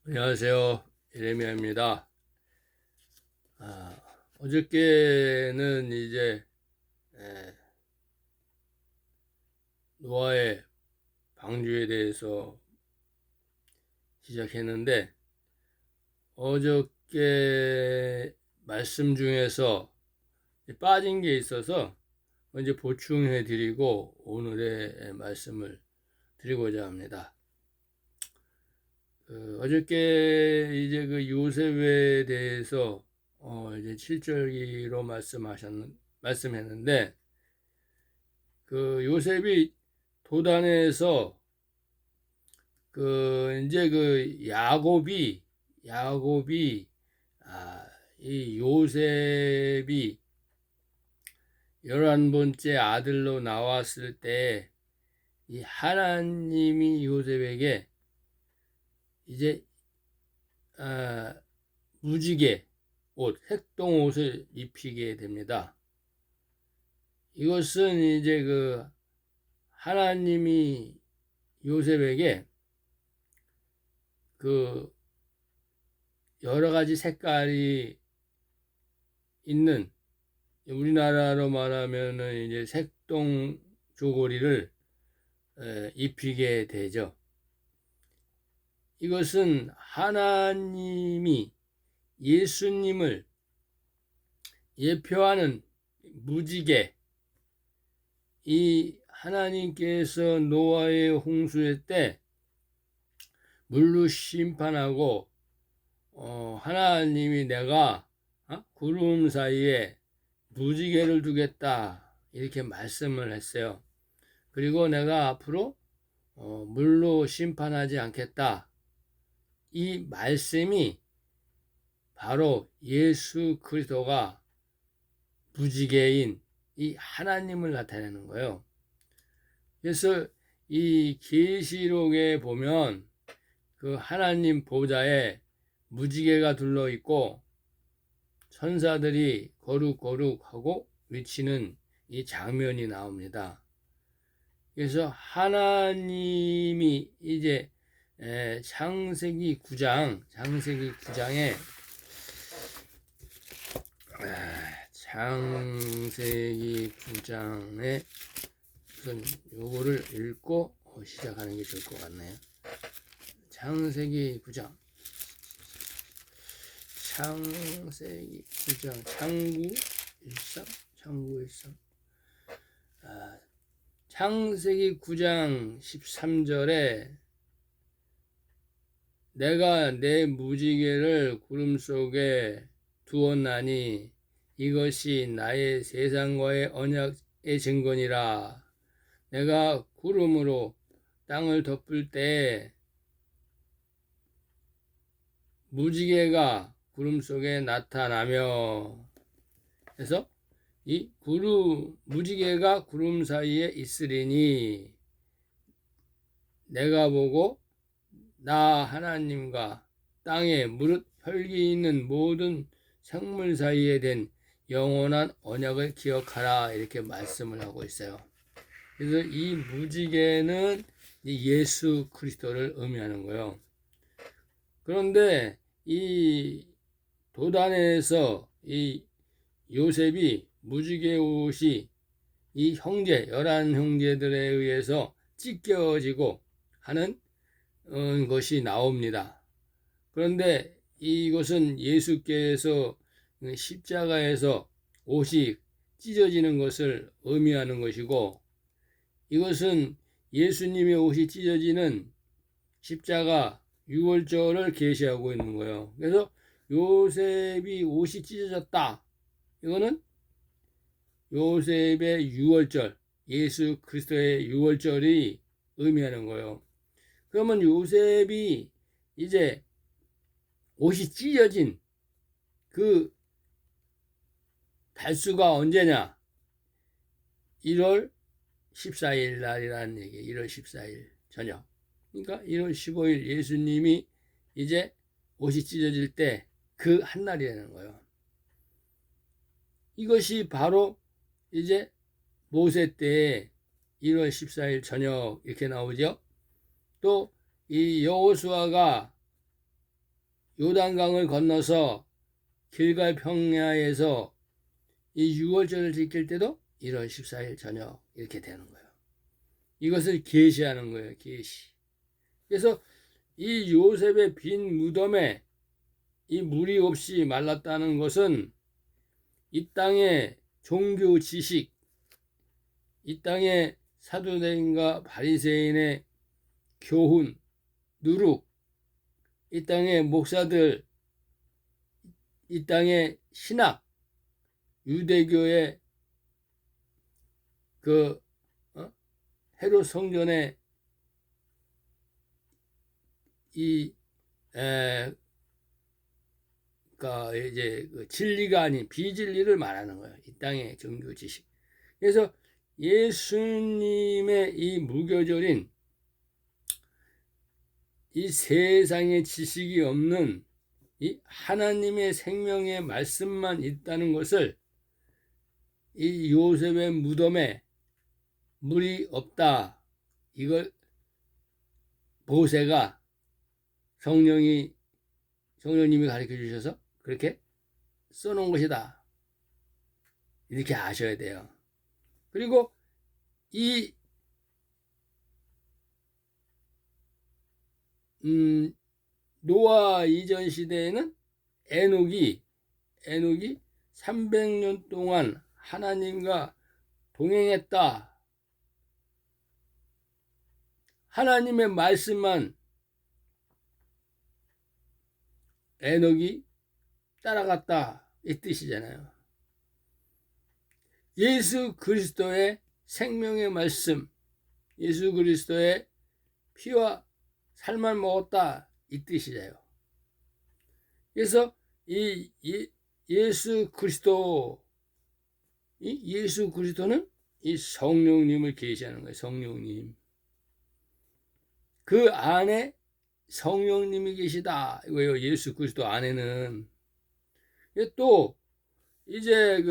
안녕하세요. 예레미야입니다. 어저께는 이제 에, 노아의 방주에 대해서 시작했는데, 어저께 말씀 중에서 빠진 게 있어서 먼저 보충해 드리고 오늘의 말씀을 드리고자 합니다. 어저께 이제 그 요셉에 대해서 이제 7절기로 말씀했는데, 그 요셉이 도단에서 그 이제 그 야곱이 이 요셉이 11번째 아들로 나왔을 때 이 하나님이 요셉에게 이제 무지개 옷, 색동 옷을 입히게 됩니다. 이것은 이제 그 하나님이 요셉에게 그 여러 가지 색깔이 있는, 우리나라로 말하면은 이제 색동 조거리를 입히게 되죠. 이것은 하나님이 예수님을 예표하는 무지개, 이 하나님께서 노아의 홍수의 때 물로 심판하고 하나님이 내가 구름 사이에 무지개를 두겠다 이렇게 말씀을 했어요. 그리고 내가 앞으로 물로 심판하지 않겠다. 이 말씀이 바로 예수 그리스도가 무지개인 이 하나님을 나타내는 거예요. 그래서 이 계시록에 보면 그 하나님 보좌에 무지개가 둘러 있고 천사들이 거룩거룩하고 외치는 이 장면이 나옵니다. 그래서 하나님이 이제 창세기 9장에 우선 요거를 읽고 시작하는 게 좋을 것 같네요. 창세기 9장 창구 1상 창세기 9장 13절에 내가 내 무지개를 구름 속에 두었나니 이것이 나의 세상과의 언약의 증거니라. 내가 구름으로 땅을 덮을 때 무지개가 구름 속에 나타나며, 그래서 이 무지개가 구름 사이에 있으리니 내가 보고 나 하나님과 땅에 무릇 혈기 있는 모든 생물 사이에 된 영원한 언약을 기억하라 이렇게 말씀을 하고 있어요. 그래서 이 무지개는 예수 그리스도를 의미하는 거예요. 그런데 이 도단에서 이 요셉이 무지개 옷이 이 11형제들에 의해서 찢겨지고 하는 것이 나옵니다. 그런데 이것은 예수께서 십자가에서 옷이 찢어지는 것을 의미하는 것이고, 이것은 예수님의 옷이 찢어지는 십자가 6월절을 계시하고 있는 거예요. 그래서 요셉이 옷이 찢어졌다. 이거는 요셉의 6월절, 예수 그리스도의 6월절이 의미하는 거예요. 그러면 요셉이 이제 옷이 찢어진 그 달수가 언제냐? 1월 14일 날이라는 얘기, 1월 14일 저녁. 그러니까 1월 15일 예수님이 이제 옷이 찢어질 때 그 한날이라는 거예요. 이것이 바로 이제 모세 때 1월 14일 저녁 이렇게 나오죠. 또 이 여호수아가 요단강을 건너서 길갈 평야에서 이 유월절을 지킬 때도 1월 14일 저녁 이렇게 되는 거예요. 이것을 계시하는 거예요. 계시. 그래서 이 요셉의 빈 무덤에 이 물이 없이 말랐다는 것은 이 땅의 종교 지식, 이 땅의 사두개인과 바리새인의 교훈, 누룩, 이 땅의 목사들, 이 땅의 신학, 유대교의 그 헤롯 성전의 그러니까 이제 그 진리가 아닌 비진리를 말하는 거예요. 이 땅의 종교 지식. 그래서 예수님의 이 무교절인 이 세상의 지식이 없는 이 하나님의 생명의 말씀만 있다는 것을 이 요셉의 무덤에 물이 없다. 이걸 모세가 성령님이 가르쳐 주셔서 그렇게 써놓은 것이다. 이렇게 아셔야 돼요. 그리고 이 노아 이전 시대에는 에녹이 300년 동안 하나님과 동행했다. 하나님의 말씀만 에녹이 따라갔다. 이 뜻이잖아요. 예수 그리스도의 생명의 말씀, 예수 그리스도의 피와 살만 먹었다. 이 뜻이에요. 그래서 이 예수 그리스도, 이 예수 그리스도는 이 성령님을 계시하는 거예요. 성령님. 그 안에 성령님이 계시다. 이거예요. 예수 그리스도 안에는. 또 이제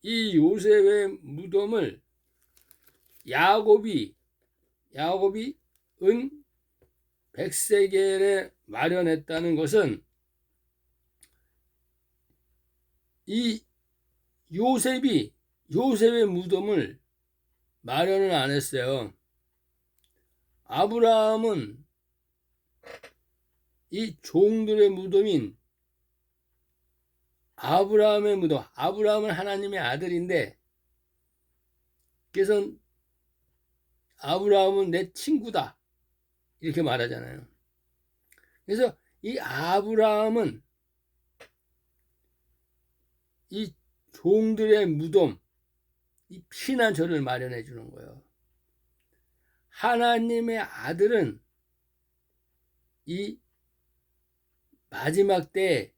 이 요셉의 무덤을 야곱이 은 100세겔에 마련했다는 것은 이 요셉의 무덤을 마련을 안 했어요. 아브라함은 이 종들의 무덤인 아브라함의 무덤, 아브라함은 하나님의 아들인데, 그래서 아브라함은 내 친구다 이렇게 말하잖아요. 그래서 이 아브라함은 이 종들의 무덤, 이 피난처를 마련해 주는 거예요. 하나님의 아들은 이 마지막 때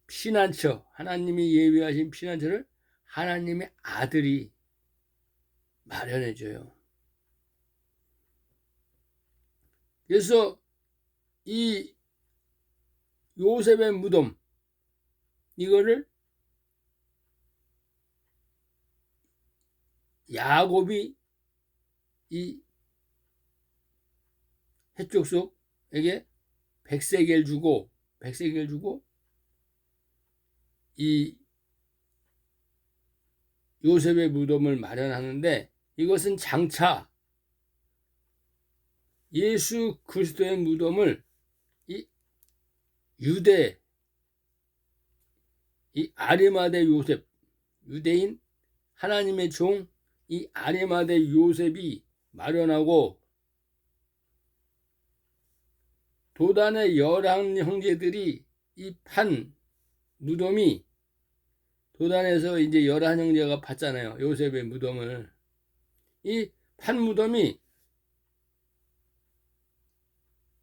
피난처, 하나님이 예비하신 피난처를 하나님의 아들이 마련해 줘요. 그래서 이 요셉의 무덤, 이거를 야곱이 이 해족속에게 100세겔 주고 이 요셉의 무덤을 마련하는데, 이것은 장차 예수 그리스도의 무덤을 이 유대, 이 아리마대 요셉, 유대인 하나님의 종 이 아리마대 요셉이 마련하고, 도단의 11 형제들이 이 판 무덤이, 도단에서 이제 11 형제가 봤잖아요. 요셉의 무덤을. 이 판 무덤이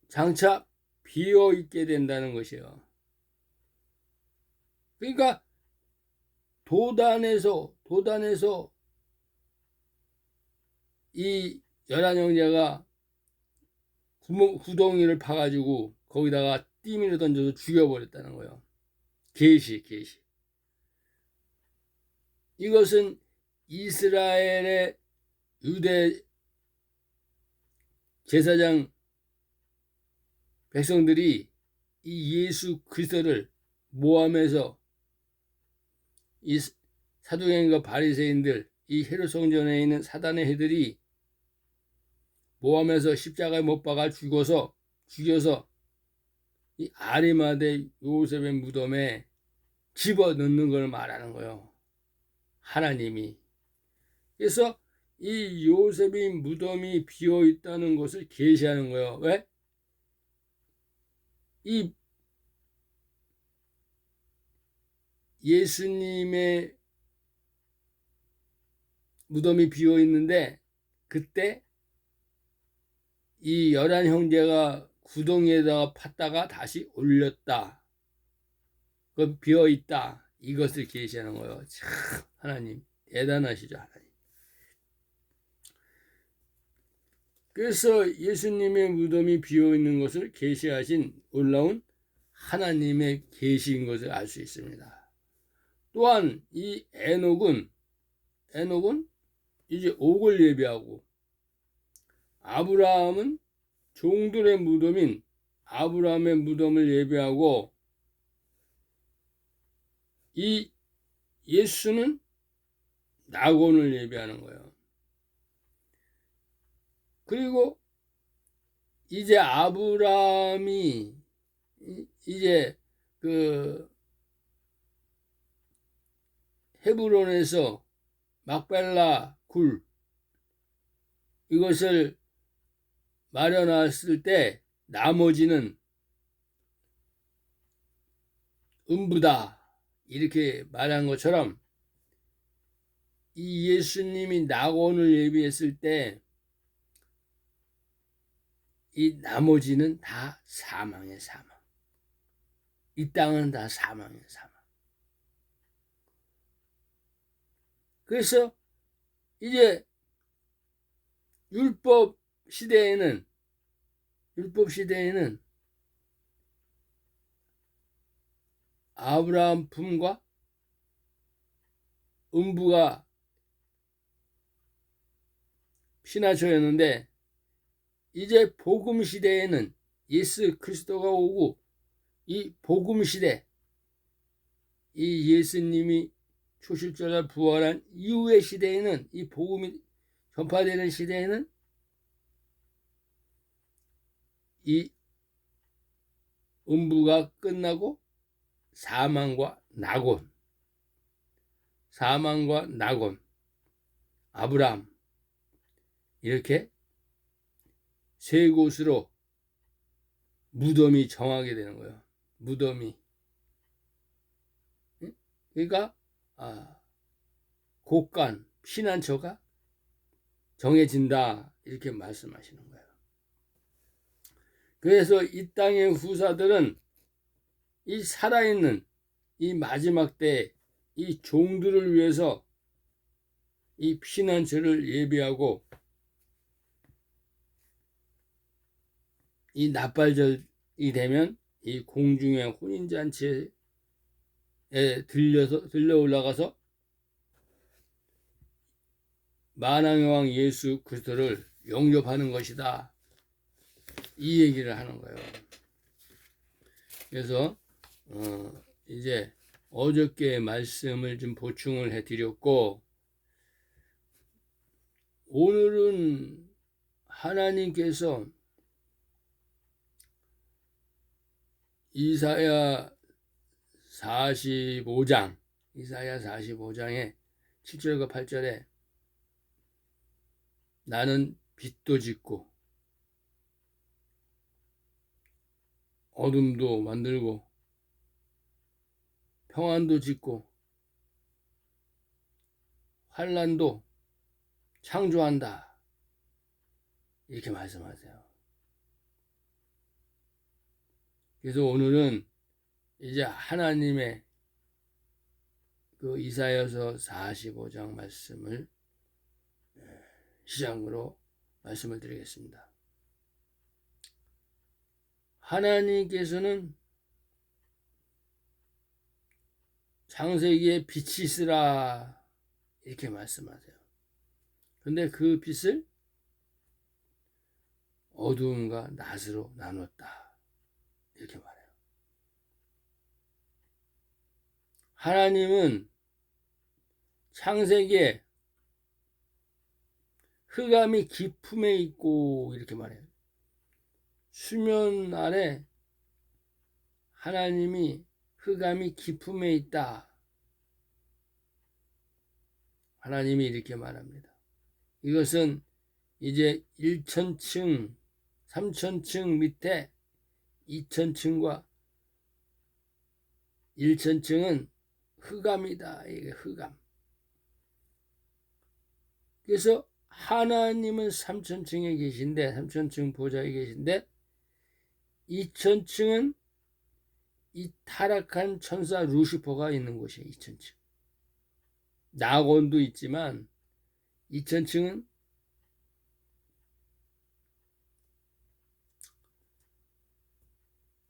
장차 비어 있게 된다는 것이에요. 그러니까 도단에서 이 11 형제가 구덩이를 파가지고 거기다가 띠미를 던져서 죽여버렸다는 거예요. 계시. 이것은 이스라엘의 유대 제사장 백성들이 이 예수 그리스도를 모함해서 이 사두개인과 바리새인들, 이 헤롯 성전에 있는 사단의 해들이 모함해서 십자가에 못 박아 죽여서 이 아리마대 요셉의 무덤에 집어넣는 걸 말하는 거예요. 하나님이. 그래서 이 요셉의 무덤이 비어 있다는 것을 계시하는 거예요. 왜? 이 예수님의 무덤이 비어 있는데 그때 이 11형제가 구덩이에다가 팠다가 다시 올렸다. 그 비어 있다. 이것을 계시하는 거예요. 참 하나님 대단하시죠, 하나님. 그래서 예수님의 무덤이 비어 있는 것을 계시하신 놀라운 하나님의 계시인 것을 알 수 있습니다. 또한 이 에녹은 이제 옥을 예비하고 아브라함은 종들의 무덤인 아브라함의 무덤을 예비하고 이 예수는 낙원을 예비하는 거예요. 그리고 이제 아브라함이 이제 그 헤브론에서 막벨라 굴 이것을 마련했을 때 나머지는 음부다 이렇게 말한 것처럼 이 예수님이 낙원을 예비했을 때 이 나머지는 다 사망의 사망. 이 땅은 다 사망의 사망. 그래서 이제 율법 시대에는 아브라함 품과 음부가 피나처였는데 이제 복음 시대에는 예수 그리스도가 오고 이 복음 시대 이 예수님이 초실절날 부활한 이후의 시대에는 이 복음이 전파되는 시대에는 이 음부가 끝나고 사망과 낙원 아브라함 이렇게 세 곳으로 무덤이 정하게 되는 거예요. 무덤이. 그러니까 곳간 피난처가 정해진다 이렇게 말씀하시는 거예요. 그래서 이 땅의 후사들은 이 살아있는 이 마지막 때 이 종들을 위해서 이 피난처를 예비하고 이 나팔절이 되면 이 공중의 혼인잔치에 들려 올라가서 만왕의 왕 예수 그리스도를 영접하는 것이다. 이 얘기를 하는 거예요. 그래서 이제 어저께 말씀을 좀 보충을 해드렸고 오늘은 하나님께서 이사야 45장의 7절과 8절에 나는 빛도 짓고 어둠도 만들고 평안도 짓고 환난도 창조한다 이렇게 말씀하세요. 그래서 오늘은 이제 하나님의 그 이사야서 45장 말씀을 시작으로 말씀을 드리겠습니다. 하나님께서는 창세기에 빛이 있으라 이렇게 말씀하세요. 근데 그 빛을 어두움과 낮으로 나눴다 이렇게 말해요. 하나님은 창세기에 흑암이 깊음에 있고 이렇게 말해요. 수면 아래 하나님이 흑암이 깊음에 있다. 하나님이 이렇게 말합니다. 이것은 이제 1천층, 3천층 밑에 2천층과 1천층은 흑암이다. 이게 흑암. 그래서 하나님은 3천층에 계신데, 3천층 보좌에 계신데, 2천층은 이 타락한 천사 루시퍼가 있는 곳이에요. 2천층. 낙원도 있지만 2천층은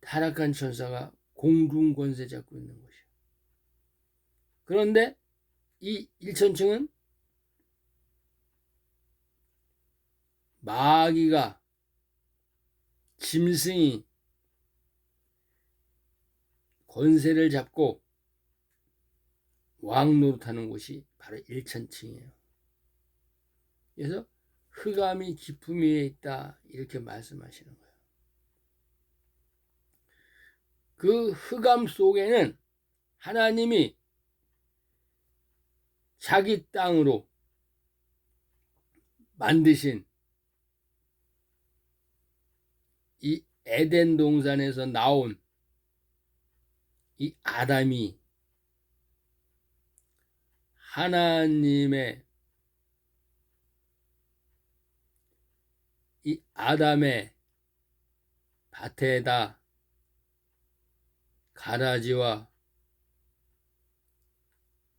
타락한 천사가 공중 권세 잡고 있는 곳이에요. 그런데 이 1천층은 마귀가, 짐승이 권세를 잡고 왕 노릇하는 곳이 바로 1천층이에요. 그래서 흑암이 깊음 위에 있다 이렇게 말씀하시는 거예요. 그 흑암 속에는 하나님이 자기 땅으로 만드신 이 에덴 동산에서 나온 이 아담이 하나님의 이 아담의 밭에다 가라지와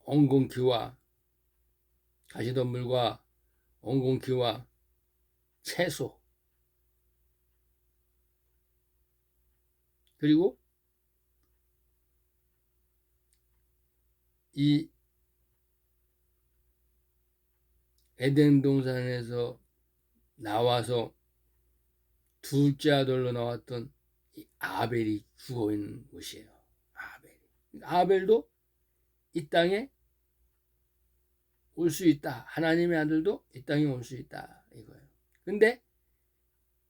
엉겅퀴와 가시덤불과 엉겅퀴와 채소 그리고 이 에덴 동산에서 나와서 둘째 아들로 나왔던 이 아벨이 죽어 있는 곳이에요. 아벨도 이 땅에 올 수 있다. 하나님의 아들도 이 땅에 올 수 있다. 이거예요. 근데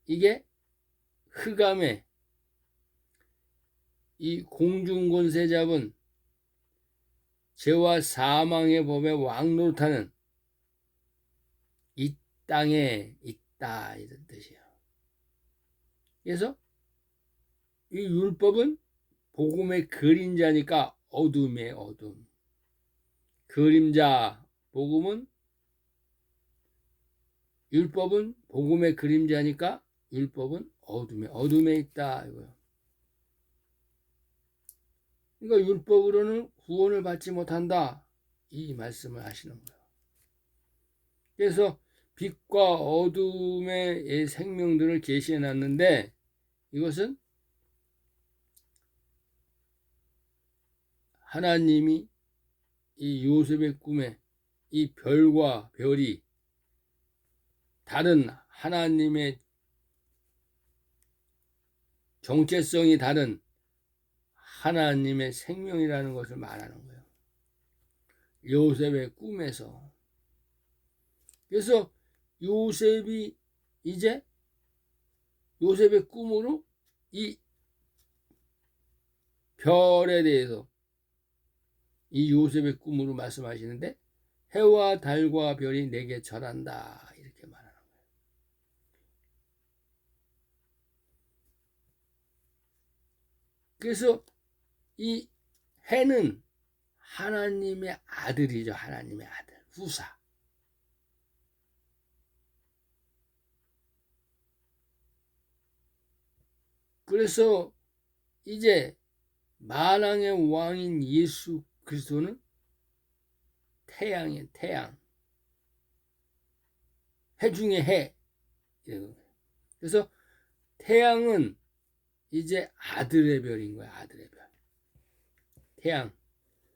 이게 흑암에 이 공중권세 잡은 죄와 사망의 법에 왕노릇하는 이 땅에 있다 이런 뜻이에요. 그래서 이 율법은 복음의 그림자니까 어둠의 어둠. 그림자, 복음은 율법은 복음의 그림자니까 율법은 어둠에 있다 이거예요. 그러니까 율법으로는 구원을 받지 못한다 이 말씀을 하시는 거예요. 그래서 빛과 어둠의 생명들을 계시해 놨는데 이것은 하나님이 이 요셉의 꿈에 이 별과 별이 다른 하나님의 정체성이 다른 하나님의 생명이라는 것을 말하는 거예요. 요셉의 꿈에서. 그래서 요셉이 이제 요셉의 꿈으로 이 별에 대해서 이 요셉의 꿈으로 말씀하시는데 해와 달과 별이 내게 절한다 이렇게 말하는 거예요. 그래서 이 해는 하나님의 아들이죠. 하나님의 아들, 후사. 그래서 이제 만왕의 왕인 예수 그리스도는 태양이에요. 태양. 해 중에 해. 그래서 태양은 이제 아들의 별인 거야. 아들의 별. 태양.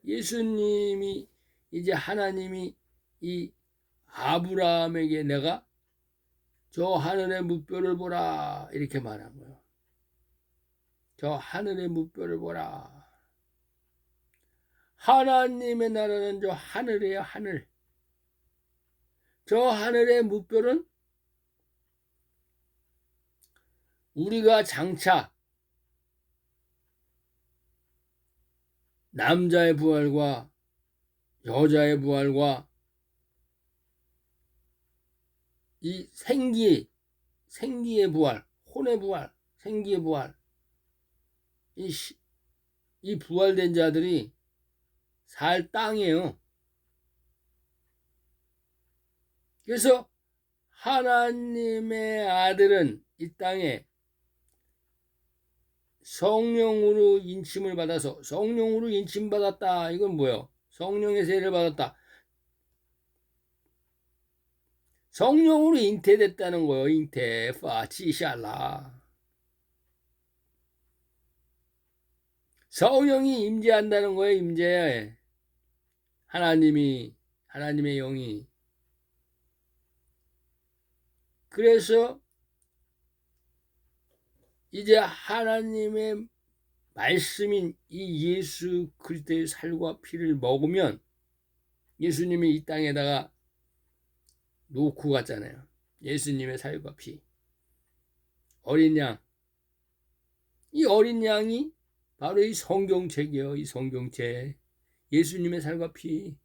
예수님이 이제 하나님이 이 아브라함에게 내가 저 하늘의 무뼈를 보라 이렇게 말한 거예요. 저 하늘의 무뼈를 보라. 하나님의 나라는 저 하늘이에요, 하늘. 저 하늘의 무뼈는 우리가 장차 남자의 부활과 여자의 부활과 이 생기의 부활, 혼의 부활, 생기의 부활, 이 부활된 자들이 살 땅이에요. 그래서 하나님의 아들은 이 땅에 성령으로 인침을 받아서, 성령으로 인침받았다. 이건 뭐예요? 성령의 세례를 받았다. 성령으로 잉태됐다는 거예요. 잉태, 파치샬라. 성령이 임재한다는 거예요. 임재. 하나님의 영이. 그래서 이제 하나님의 말씀인 이 예수 그리스도의 살과 피를 먹으면, 예수님이 이 땅에다가 놓고 갔잖아요. 예수님의 살과 피. 어린 양. 이 어린 양이 바로 이 성경책이에요. 이 성경책. 예수님의 살과 피.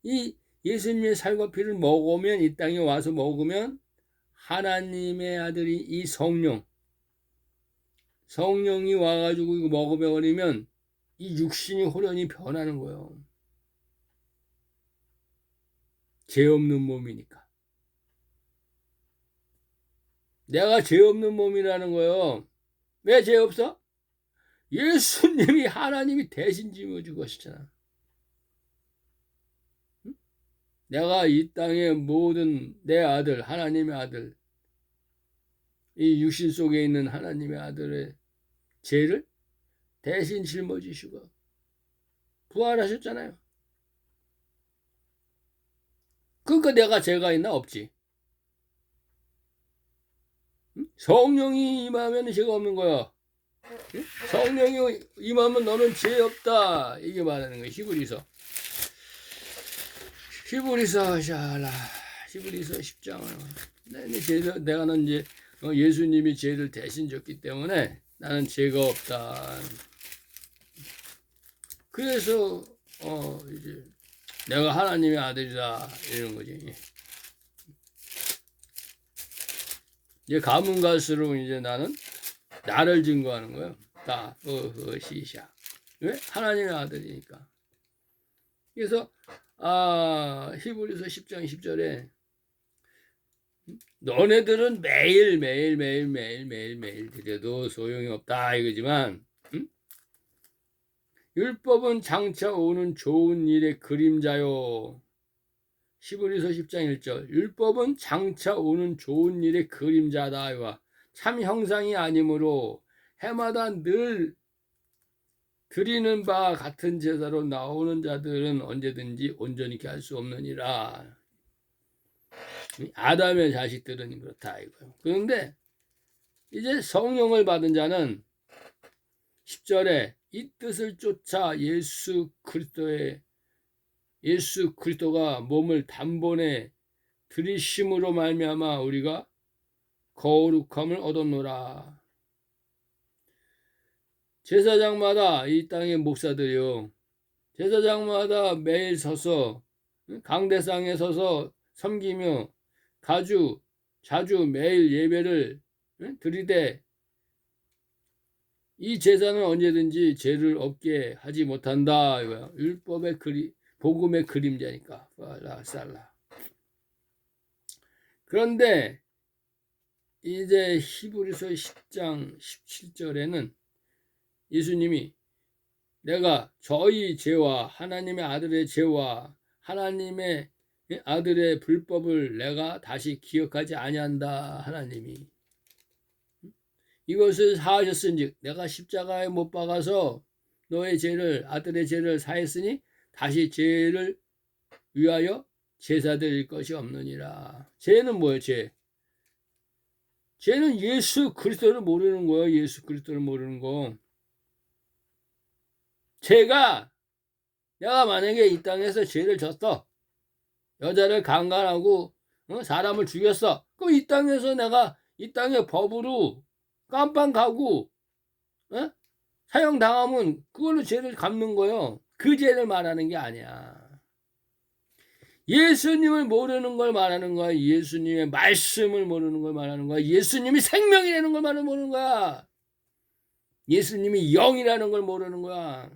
이 예수님의 살과 피를 먹으면, 이 땅에 와서 먹으면 하나님의 아들이 이 성령이 와가지고 이거 먹어버리면 이 육신이 호련히 변하는 거예요. 죄 없는 몸이니까. 내가 죄 없는 몸이라는 거예요. 왜 죄 없어? 예수님이 하나님이 대신 짊어지고 하시잖아. 내가 이 땅의 모든 내 아들, 하나님의 아들, 이 육신 속에 있는 하나님의 아들의 죄를 대신 짊어지시고 부활하셨잖아요. 그러니까 내가 죄가 있나? 없지. 성령이 임하면 죄가 없는 거야. 성령이 임하면 너는 죄 없다. 이게 말하는 거야. 히브리서 10장을. 내가는 이제 예수님이 죄를 대신 졌기 때문에 나는 죄가 없다. 그래서 이제 내가 하나님의 아들이다 이런 거지. 이제 가면 갈수록 이제 나는 나를 증거하는 거예요. 다 시샤. 왜? 하나님의 아들이니까. 그래서 히브리서 10장 10절에 너네들은 매일 드려도 소용이 없다 이거지만, 율법은 장차 오는 좋은 일의 그림자요. 히브리서 10장 1절. 율법은 장차 오는 좋은 일의 그림자다. 이와 참 형상이 아니므로 해마다 늘 드리는 바 같은 제사로 나오는 자들은 언제든지 온전히 할 수 없느니라. 아담의 자식들은 그렇다 이거예요. 그런데 이제 성령을 받은 자는 10절에 이 뜻을 쫓아 예수 그리스도가 몸을 단번에 들이심으로 말미암아 우리가 거룩함을 얻었노라. 제사장마다, 이 땅의 목사들이요, 제사장마다 매일 서서 강대상에 서서 섬기며 자주 매일 예배를 드리되 이 제사는 언제든지 죄를 없게 하지 못한다. 율법의 복음의 그림자니까. 살라. 그런데 이제 히브리서 10장 17절에는 예수님이 내가 저희 죄와 하나님의 아들의 죄와 하나님의 아들의 불법을 내가 다시 기억하지 아니한다. 하나님이 이것을 사하셨은즉 내가 십자가에 못 박아서 너의 죄를, 아들의 죄를 사했으니 다시 죄를 위하여 제사 드릴 것이 없느니라. 죄는 뭐예요? 죄는 예수 그리스도를 모르는 거예요. 예수 그리스도를 모르는 거. 죄가 내가 만약에 이 땅에서 죄를 졌어. 여자를 강간하고 사람을 죽였어. 그럼 이 땅에서 내가 이 땅의 법으로 깜빵 가고 사형당하면 그걸로 죄를 갚는 거요. 그 죄를 말하는 게 아니야. 예수님을 모르는 걸 말하는 거야. 예수님의 말씀을 모르는 걸 말하는 거야. 예수님이 생명이라는 걸 모르는 거야. 예수님이 영이라는 걸 모르는 거야.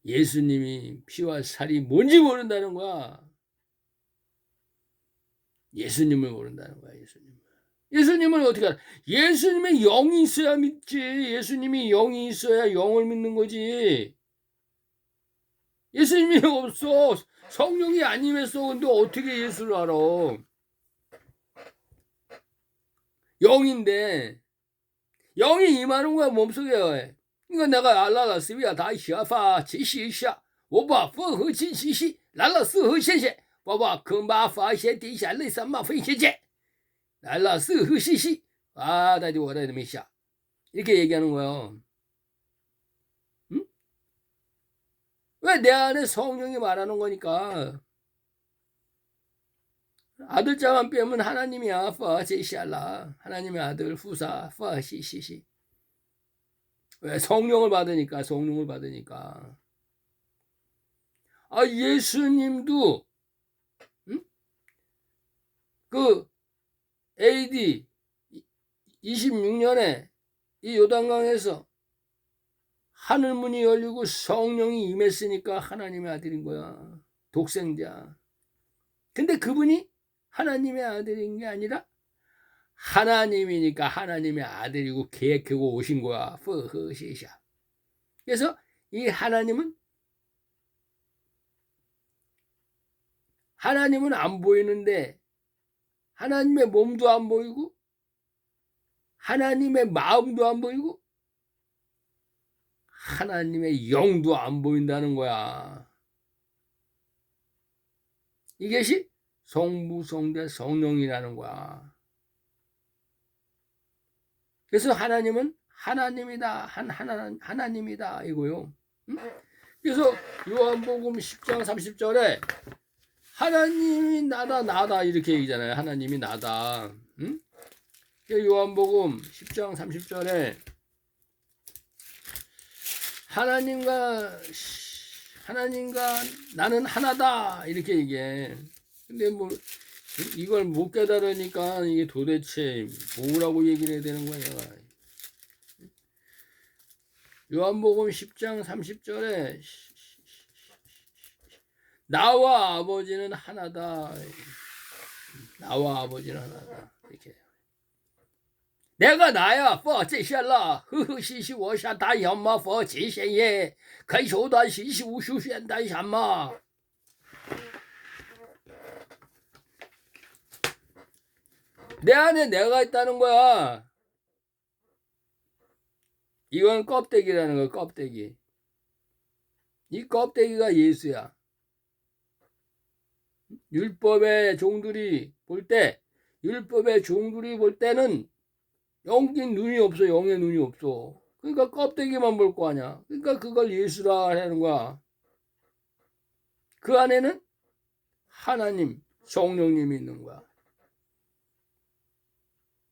예수님이 피와 살이 뭔지 모른다는 거야. 예수님을 모른다는 거야. 예수님을 어떻게 알아? 예수님의 영이 있어야 믿지. 예수님이 영이 있어야 영을 믿는 거지. 예수님이 없어. 성령이 안 임했어. 근데 어떻게 예수를 알아? 영인데 영이 임하는 거야 몸속에. 그러니까 내가 알라라스비야 다시아파 지시샤 오바 퍼허지시시 랄라스허시시 봐봐 금바파시디샤레삼마페시제 랄라스허시시 아다지 워라미샤 이렇게 얘기하는 거야. 응? 왜 내 안에 성령이 말하는 거니까. 아들자만 빼면 하나님이야. 파제시알라 하나님의 아들 후사 파시시시. 왜? 성령을 받으니까. 예수님도 그 AD 26년에 이 요단강에서 하늘문이 열리고 성령이 임했으니까 하나님의 아들인 거야. 독생자. 근데 그분이 하나님의 아들인 게 아니라 하나님이니까 하나님의 아들이고 계획하고 오신 거야. 퍼허시샤. 그래서 이 하나님은 안 보이는데 하나님의 몸도 안 보이고 하나님의 마음도 안 보이고 하나님의 영도 안 보인다는 거야. 이것이 성부, 성자, 성령이라는 거야. 그래서 하나님은 하나님이다. 하나님이다. 이거요. 응? 그래서 요한복음 10장 30절에 하나님이 나다 이렇게 얘기잖아요. 하나님이 나다. 응? 요한복음 10장 30절에 하나님과 나는 하나다 이렇게 얘기해. 근데 뭐 이걸 못 깨달으니까 이게 도대체 뭐라고 얘기를 해야 되는 거야. 요한복음 10장 30절에 나와 아버지는 하나다. 나와 아버지는 하나다. 이렇게. 내가 나야, 这些了，呵呵嘻嘻，我想大洋嘛，这些也可以说的嘻嘻无数现代什么。 내 안에 내가 있다는 거야. 이건 껍데기라는 거야, 껍데기. 이 껍데기가 예수야. 율법의 종들이 볼 때는 영적인 눈이 없어. 영의 눈이 없어. 그러니까 껍데기만 볼 거 아니야. 그러니까 그걸 예수라 하는 거야. 그 안에는 하나님, 성령님이 있는 거야.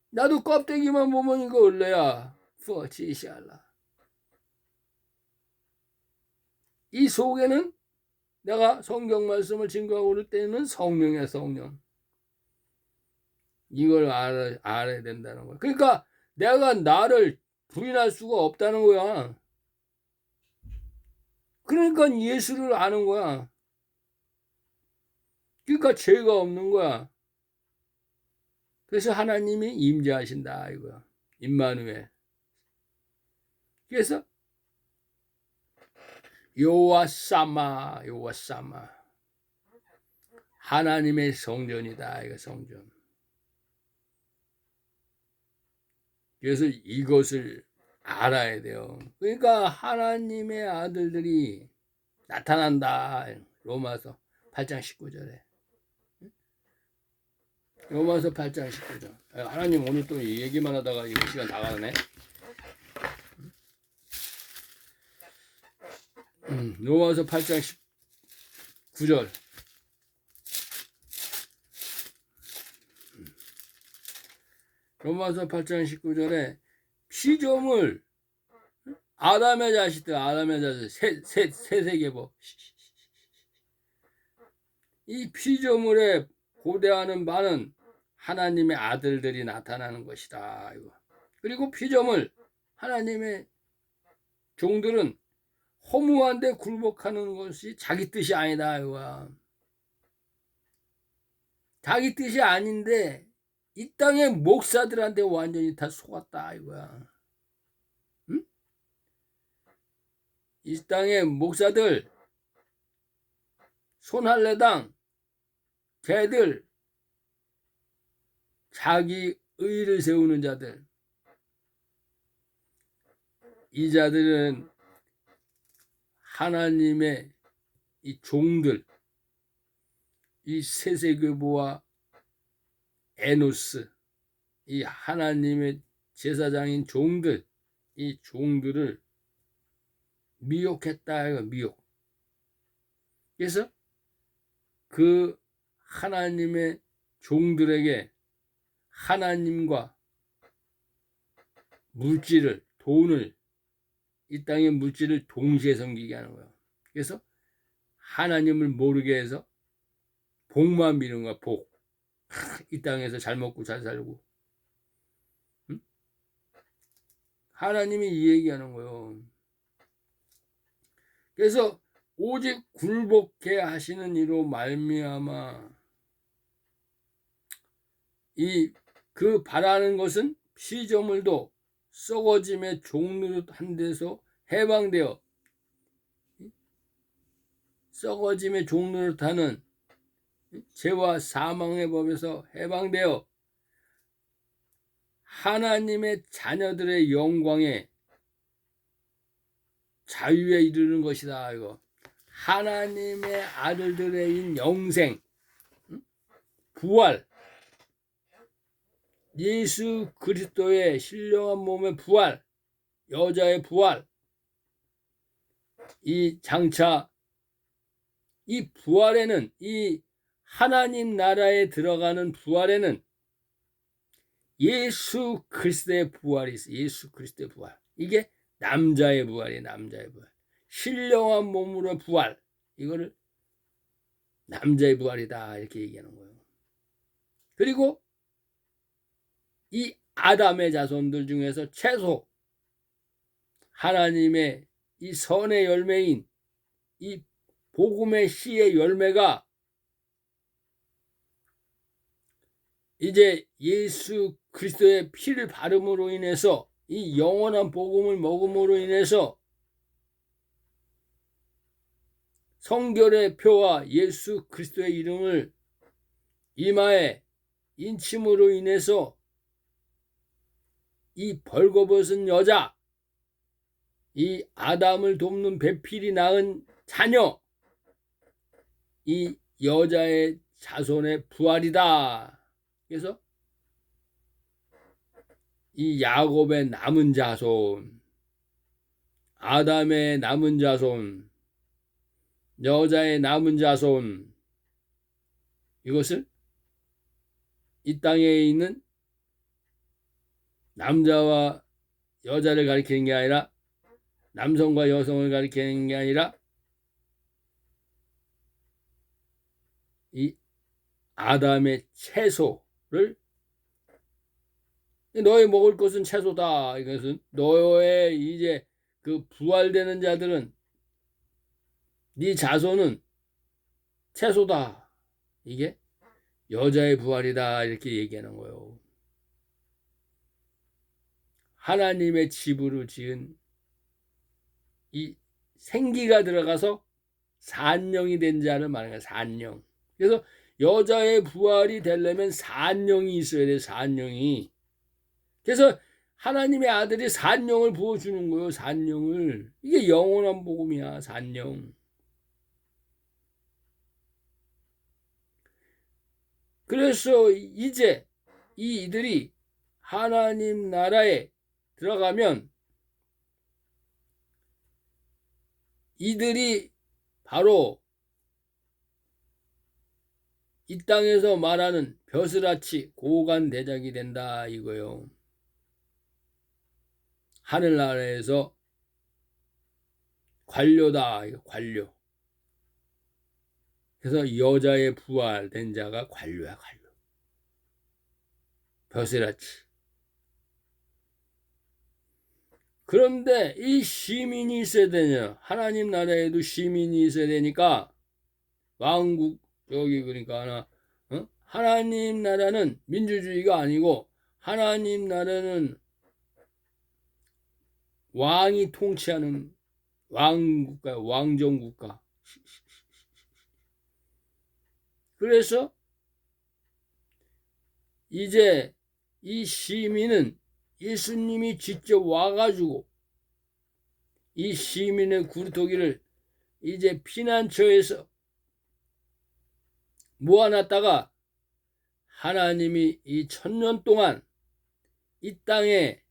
나도 껍데기만 보면 이거 얼레야. 퍼치시알라. 이 속에는 내가 성경 말씀을 증거하고 그럴 때는 성령이야, 성령. 이걸 알아야 된다는 거야. 그러니까 내가 나를 부인할 수가 없다는 거야. 그러니까 예수를 아는 거야. 그러니까 죄가 없는 거야. 그래서 하나님이 임재하신다 이거야. 임마누엘. 그래서 요와사마 하나님의 성전이다. 이거 성전. 그래서 이것을 알아야 돼요. 그러니까 하나님의 아들들이 나타난다. 로마서 8장 19절에. 로마서 8장 19절. 하나님 오늘 또 얘기만 하다가 이거 시간 다 가네. 로마서 8장 19절. 로마서 8장 19절에 피조물, 아담의 자식, 세세계보. 이 피조물에 고대하는 바는 하나님의 아들들이 나타나는 것이다. 그리고 피조물, 하나님의 종들은 허무한데 굴복하는 것이 자기 뜻이 아니다. 이거야. 자기 뜻이 아닌데 이 땅의 목사들한테 완전히 다 속았다. 이거야. 응? 이 땅의 목사들, 손할례당, 걔들, 자기 의를 세우는 자들, 이 자들은 하나님의 이 종들, 이 세세교부와 에노스, 이 하나님의 제사장인 종들, 이 종들을 미혹했다. 미혹. 그래서 그 하나님의 종들에게 하나님과 물질을, 돈을, 이 땅의 물질을 동시에 섬기게 하는 거예요. 그래서 하나님을 모르게 해서 복만 비는 거야. 복. 이 땅에서 잘 먹고 잘 살고. 응? 하나님이 이 얘기하는 거예요. 그래서 오직 굴복해 하시는 이로 말미암아 그 바라는 것은 피조물도 썩어짐의 종노릇한 데서 해방되어, 썩어짐의 종노릇하는 죄와 사망의 법에서 해방되어 하나님의 자녀들의 영광에 자유에 이르는 것이다. 이거 하나님의 아들들의 영생, 부활, 예수 그리스도의 신령한 몸의 부활, 여자의 부활, 이 장차 이 부활에는, 이 하나님 나라에 들어가는 부활에는 예수 그리스도의 부활이 있어. 예수 그리스도의 부활. 이게 남자의 부활이에요. 남자의 부활. 신령한 몸으로 부활. 이거를 남자의 부활이다. 이렇게 얘기하는 거예요. 그리고 이 아담의 자손들 중에서 최소 하나님의 이 선의 열매인 이 복음의 씨의 열매가 이제 예수 그리스도의 피를 바름으로 인해서 이 영원한 복음을 먹음으로 인해서 성결의 표와 예수 그리스도의 이름을 이마에 인침으로 인해서 이 벌거벗은 여자, 이 아담을 돕는 배필이 낳은 자녀, 이 여자의 자손의 부활이다. 그래서 이 야곱의 남은 자손, 아담의 남은 자손, 여자의 남은 자손, 이것을 이 땅에 있는 남자와 여자를 가리키는 게 아니라, 남성과 여성을 가리키는 게 아니라 이 아담의 채소를, 너의 먹을 것은 채소다. 이것은 너의 이제 그 부활되는 자들은, 네 자손은 채소다. 이게 여자의 부활이다. 이렇게 얘기하는 거예요. 하나님의 집으로 지은 이 생기가 들어가서 산령이 된 자를 말하는 거야. 산령. 그래서 여자의 부활이 되려면 산령이 있어야 돼. 산령이. 그래서 하나님의 아들이 산령을 부어주는 거예요. 산령을. 이게 영원한 복음이야. 산령. 그래서 이제 이들이 하나님 나라에 들어가면 이들이 바로 이 땅에서 말하는 벼슬아치 고관대작이 된다 이거요. 하늘나라에서 관료다, 이거 관료. 그래서 여자의 부활된 자가 관료야, 관료. 벼슬아치. 그런데 이 시민이 있어야 되냐? 하나님 나라에도 시민이 있어야 되니까 왕국 여기 그러니까 하나 하나님 나라는 민주주의가 아니고 하나님 나라는 왕이 통치하는 왕국가, 왕정국가. 그래서 이제 이 시민은 예수님이 직접 와가지고 이 시민의 구루토기를 이제 피난처에서 모아놨다가 하나님이 이 1000년 동안 이 땅에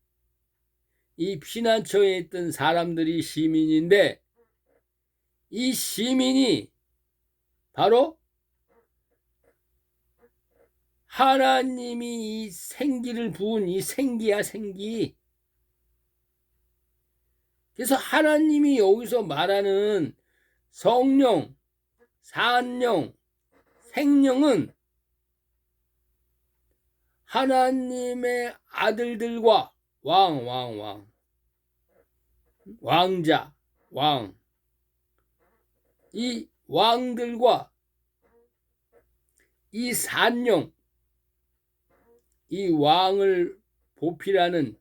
이 피난처에 있던 사람들이 시민인데 이 시민이 바로 하나님이 이 생기를 부은 이 생기야, 생기. 그래서 하나님이 여기서 말하는 성령, 산령, 생령은 하나님의 아들들과 왕자, 이 왕들과 이 산령, 이 왕을 보필하는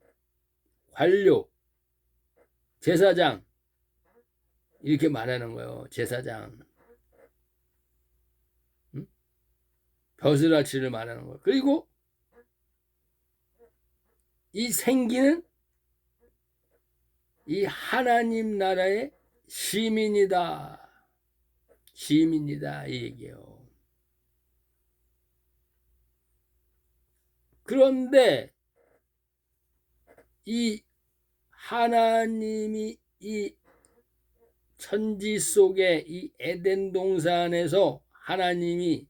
관료, 제사장, 이렇게 말하는 거예요. 제사장. 벼슬아치를 말하는 거예요. 그리고 이 생기는 이 하나님 나라의 시민이다. 시민이다. 이 얘기예요. 그런데 이 하나님이 이 천지 속에 이 에덴 동산에서 하나님이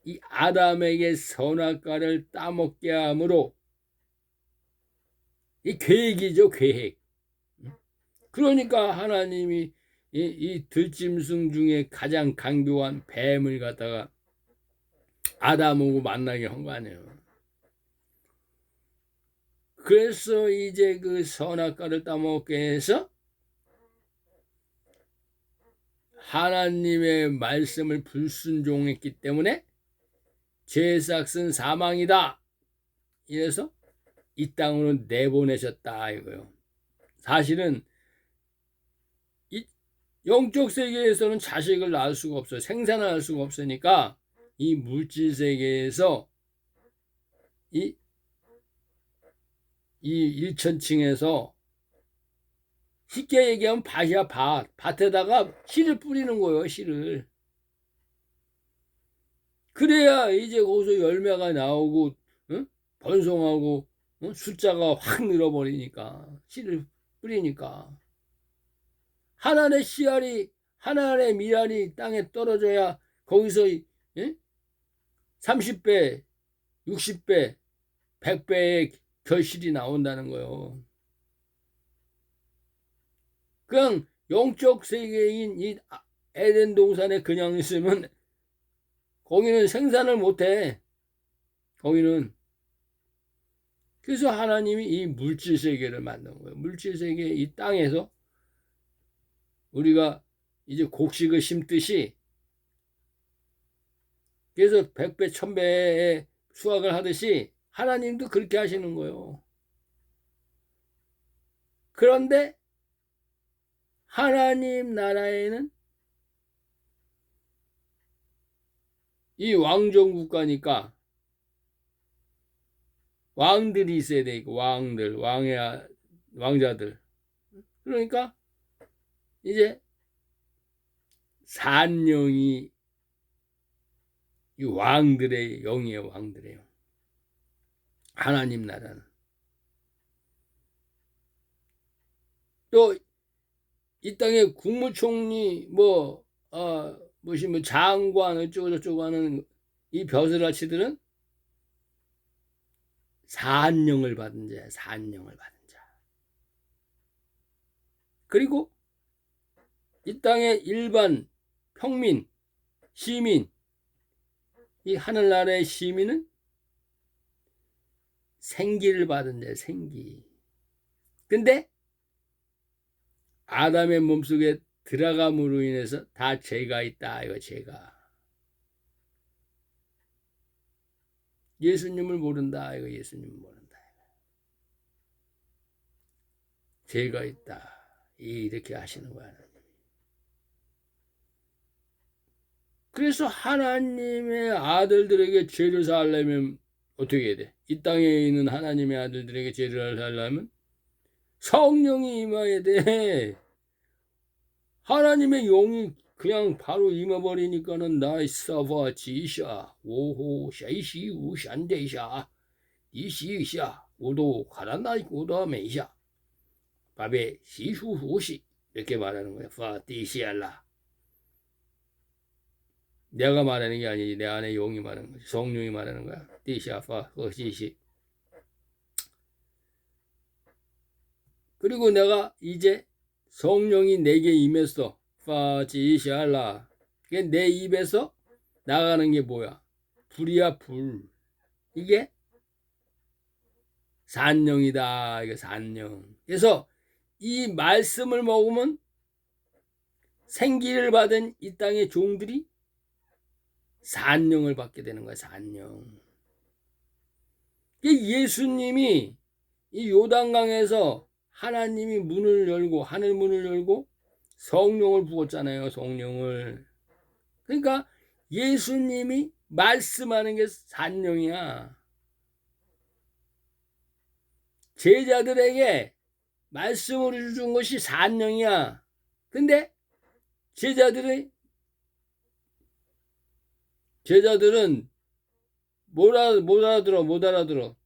이 아담에게 선악과를 따먹게 함으로 이 계획이죠, 계획. 그러니까 하나님이 이 들짐승 중에 가장 강교한 뱀을 갖다가 아담하고 만나게 한 거 아니에요. 그래서 이제 그 선악과를 따먹게 해서 하나님의 말씀을 불순종했기 때문에 죄삭은 사망이다. 이래서 이 땅으로 내보내셨다 이거요. 사실은 이 영적 세계에서는 자식을 낳을 수가 없어요. 생산을 할 수가 없으니까 이 물질 세계에서 이 일천층에서 쉽게 얘기하면 밭이야, 밭. 밭에다가 씨를 뿌리는 거예요, 씨를. 그래야 이제 거기서 열매가 나오고, 번성하고, 숫자가 확 늘어버리니까, 씨를 뿌리니까. 하나의 씨알이, 하나의 미랄이 땅에 떨어져야 거기서 30배, 60배, 100배의 결실이 나온다는 거예요. 그냥 영적 세계인 이 에덴 동산에 그냥 있으면 거기는 생산을 못해. 거기는. 그래서 하나님이 이 물질 세계를 만든 거예요. 물질 세계 이 땅에서 우리가 이제 곡식을 심듯이 그래서 100배, 1000배의 수확을 하듯이 하나님도 그렇게 하시는 거예요. 그런데 하나님 나라에는 이 왕정국가니까 왕들이 있어야 되고 왕자들. 그러니까 이제 산령이 이 왕들의 영이에요, 왕들이에요. 하나님 나라는. 또 이 땅에 국무총리 무슨 뭐 장관 어쩌고 저쩌고 하는 이 벼슬아치들은 산령을 받은 자야. 산령을 받은 자. 그리고 이 땅의 일반 평민, 시민, 이 하늘나라의 시민은 생기를 받은 자야. 생기. 근데 아담의 몸속에 들어감으로 인해서 다 죄가 있다. 이거 죄가. 예수님을 모른다. 이거 예수님을 모른다. 죄가 있다. 이렇게 하시는 거야. 그래서 하나님의 아들들에게 죄를 사하려면 어떻게 해야 돼? 이 땅에 있는 하나님의 아들들에게 죄를 사하려면 성령이 임해야 돼. 하나님의 영이 그냥 바로 임해버리니까는 나이사바 지샤 오호 샤이시 우샨데샤 이시샤 오도 가란나이 오도 메샤 밥에 시수후시 이렇게 말하는 거야. 파티시알라. 내가 말하는 게 아니지. 내 안에 영이 말하는 거지. 성령이 말하는 거야. 디샤파 허시시. 그리고 내가 이제 성령이 내게 임했어. 파지샤라. 내 입에서 나가는 게 뭐야? 불이야 불. 이게 산령이다. 이게 산령. 그래서 이 말씀을 먹으면 생기를 받은 이 땅의 종들이 산령을 받게 되는 거야. 산령. 예수님이 이 요단강에서 하나님이 문을 열고 하늘 문을 열고 성령을 부었잖아요. 성령을. 그러니까 예수님이 말씀하는 게 산령이야. 제자들에게 말씀을 준 것이 산령이야. 근데 제자들은 못 알아들어.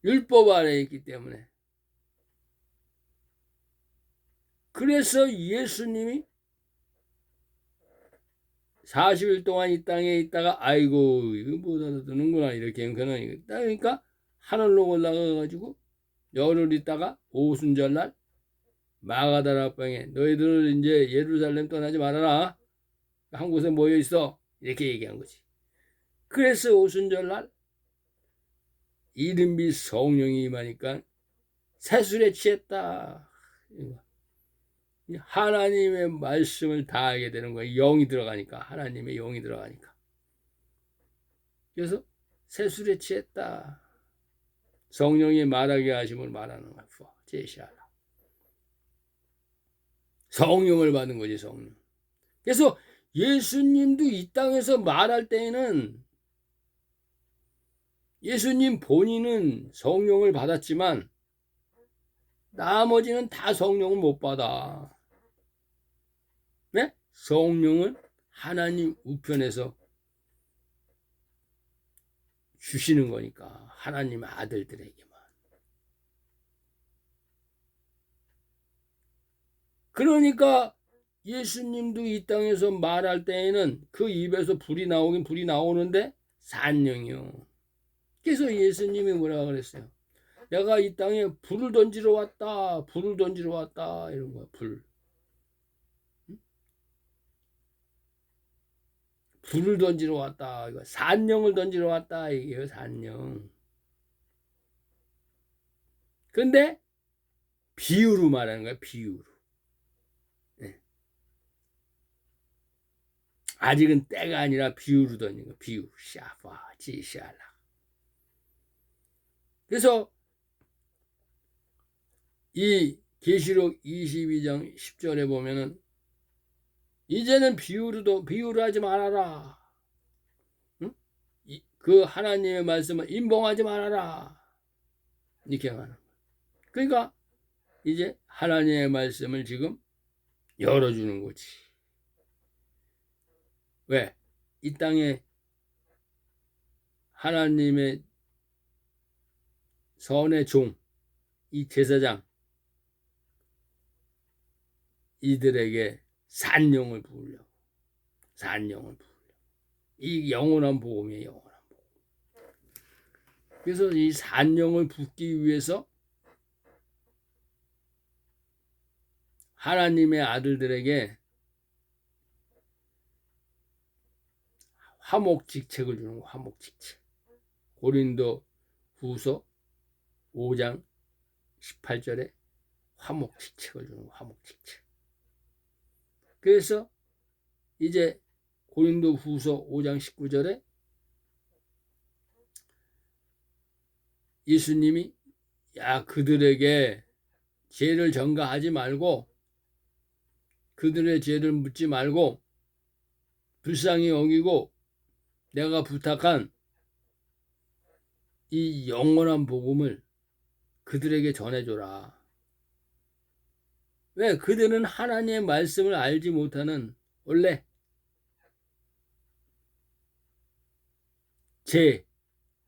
율법 아래에 있기 때문에. 그래서 예수님이 40일 동안 이 땅에 있다가 아이고 이거 못 알아듣는구나 이렇게 그러니까 하늘로 올라가가지고 열흘 있다가 오순절날 마가다라 방에 너희들 이제 예루살렘 떠나지 말아라. 한 곳에 모여 있어. 이렇게 얘기한 거지. 그래서 오순절날 이른비 성령이 임하니까 새술에 취했다. 하나님의 말씀을 다 하게 되는 거야. 영이 들어가니까. 하나님의 영이 들어가니까. 그래서 새술에 취했다. 성령이 말하게 하심을 말하는 거야. 제시하라. 성령을 받은 거지. 성령. 그래서 예수님도 이 땅에서 말할 때에는 예수님 본인은 성령을 받았지만 나머지는 다 성령을 못 받아. 네? 성령은 하나님 우편에서 주시는 거니까. 하나님 아들들에게만. 그러니까 예수님도 이 땅에서 말할 때에는 그 입에서 불이 나오긴 불이 나오는데 산령이요. 그래서 예수님이 뭐라고 그랬어요? 내가 이 땅에 불을 던지러 왔다. 불을 던지러 왔다. 이런 거야. 불. 불을 던지러 왔다. 이거 산령을 던지러 왔다. 이게요. 산령. 근데 비유로 말하는 거야. 비유로. 네. 아직은 때가 아니라 비유로 던진 거. 비유. 샤파 지샤라. 그래서 이 계시록 22장 10절에 보면은 이제는 비유로 하지 말아라. 응? 그 하나님의 말씀을 임봉하지 말아라. 이렇게 하는 거야. 그러니까 이제 하나님의 말씀을 지금 열어주는 거지. 왜? 이 땅에 하나님의 선의 종, 이 제사장 이들에게 산영을 부으려고. 산영을 부으려고. 이 영원한 복음이에요. 영원한 복음. 그래서 이 산영을 붓기 위해서 하나님의 아들들에게 화목직책을 주는 거. 화목직책. 고린도 후서 5장 18절에 화목직책을 주는 거. 화목직책. 그래서 이제 고린도 후서 5장 19절에 예수님이 그들에게 죄를 전가하지 말고 그들의 죄를 묻지 말고 불쌍히 여기고 내가 부탁한 이 영원한 복음을 그들에게 전해줘라. 왜? 그들은 하나님의 말씀을 알지 못하는 원래 죄,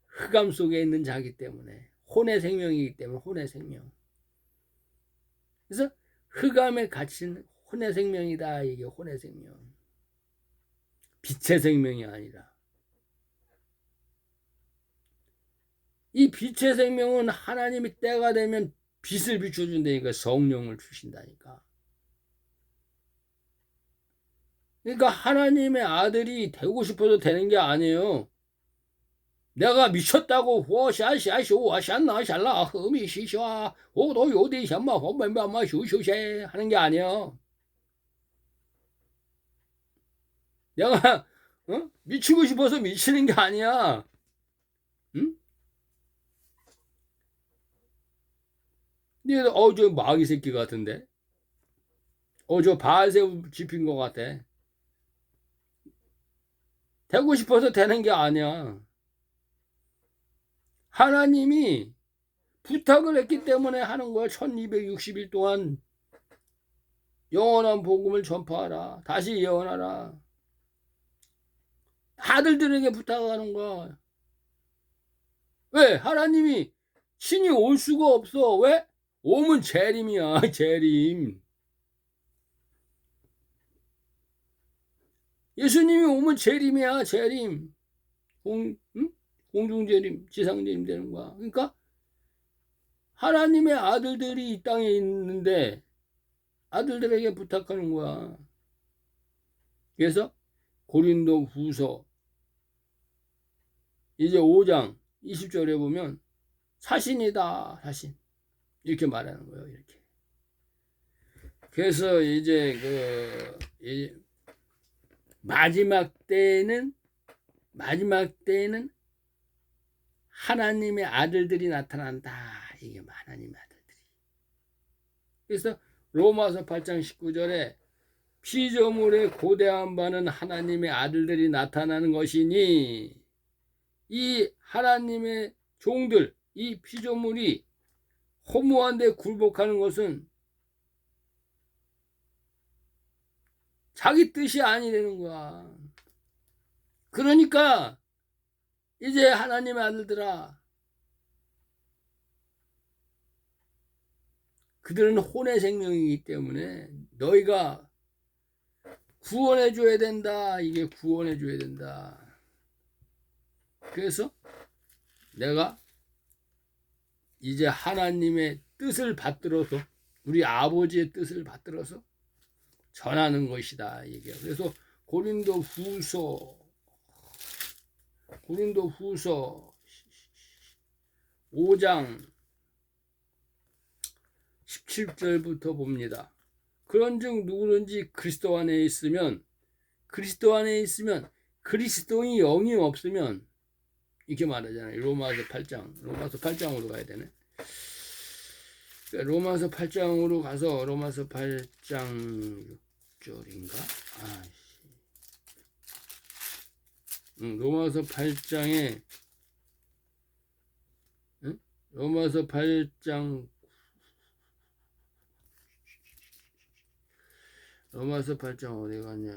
흑암 속에 있는 자기 때문에 혼의 생명이기 때문에 혼의 생명. 그래서 흑암에 갇힌 혼의 생명이다. 이게 혼의 생명. 빛의 생명이 아니라. 이 빛의 생명은 하나님이 때가 되면 빛을 비춰준다니까. 성령을 주신다니까. 그러니까 하나님의 아들이 되고 싶어서 되는 게 아니에요. 내가 미쳤다고 워샤샤쇼와샤나샬라 흠이시샤 오도 요디샤마 홈벤바마 슈슈셰 하는 게 아니에요. 내가 미치고 싶어서 미치는 게 아니야. 응? 근데 저 마귀 새끼 같은데. 저 바알새우 집힌 것 같아. 되고 싶어서 되는 게 아니야. 하나님이 부탁을 했기 때문에 하는 거야. 1260일 동안 영원한 복음을 전파하라. 다시 예언하라. 아들들에게 부탁하는 거야. 왜? 하나님이 신이 올 수가 없어. 왜? 오면 재림이야. 재림. 예수님이 오면 재림이야. 재림. 공중재림, 지상재림 되는 거야. 그러니까 하나님의 아들들이 이 땅에 있는데 아들들에게 부탁하는 거야. 그래서 고린도 후서 이제 5장 20절에 보면 사신이다. 사신. 이렇게 말하는 거예요. 이렇게. 그래서 이제 마지막 때에는 하나님의 아들들이 나타난다. 이게 하나님의 아들들이. 그래서 로마서 8장 19절에 피조물의 고대한 바는 하나님의 아들들이 나타나는 것이니 이 하나님의 종들, 이 피조물이 허무한 데 굴복하는 것은 자기 뜻이 아니라는 거야. 그러니까 이제 하나님의 아들들아, 그들은 혼의 생명이기 때문에 너희가 구원해 줘야 된다. 이게 구원해 줘야 된다. 그래서 내가 이제 하나님의 뜻을 받들어서 우리 아버지의 뜻을 받들어서 전하는 것이다. 이게. 그래서 고린도 후서 5장 17절부터 봅니다. 그런즉 누구든지 그리스도 안에 있으면 그리스도의 영이 없으면 이렇게 말하잖아요. 로마서 8장으로 가야 되네. 로마서 8장으로 가서 로마서 8장 6절인가? 로마서 8장에 로마서 8장 어디 갔냐?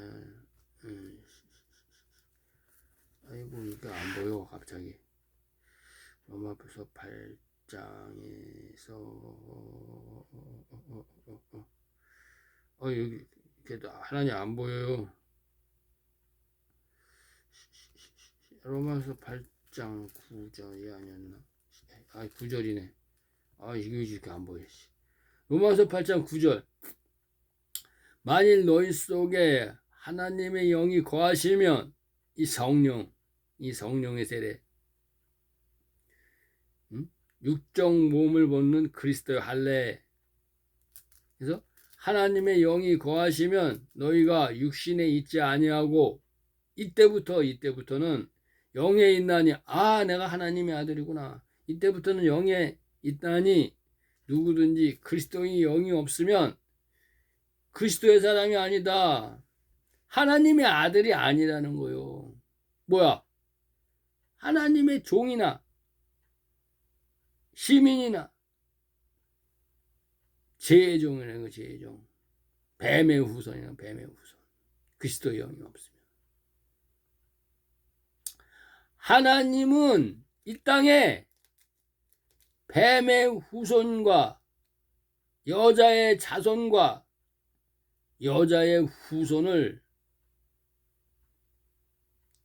아이고 이게 안 보여 갑자기. 로마서 8장 여기 그래도 하나님 안 보여요. 로마서 8장 9절이 아니었나? 9절이네. 이거 이렇게 안 보여. 로마서 8장 9절. 만일 너희 속에 하나님의 영이 거하시면 이 성령의 세례, 육적 몸을 벗는 그리스도의 할례. 그래서 하나님의 영이 거하시면 너희가 육신에 있지 아니하고 이때부터는 영에 있나니 내가 하나님의 아들이구나. 이때부터는 영에 있다니 누구든지 그리스도의 영이 없으면 그리스도의 사람이 아니다. 하나님의 아들이 아니라는 거요. 뭐야? 하나님의 종이나 시민이나 제종이라는 거, 제종. 뱀의 후손이나 뱀의 후손. 그리스도의 영이 없으면. 하나님은 이 땅에 뱀의 후손과 여자의 자손과 여자의 후손을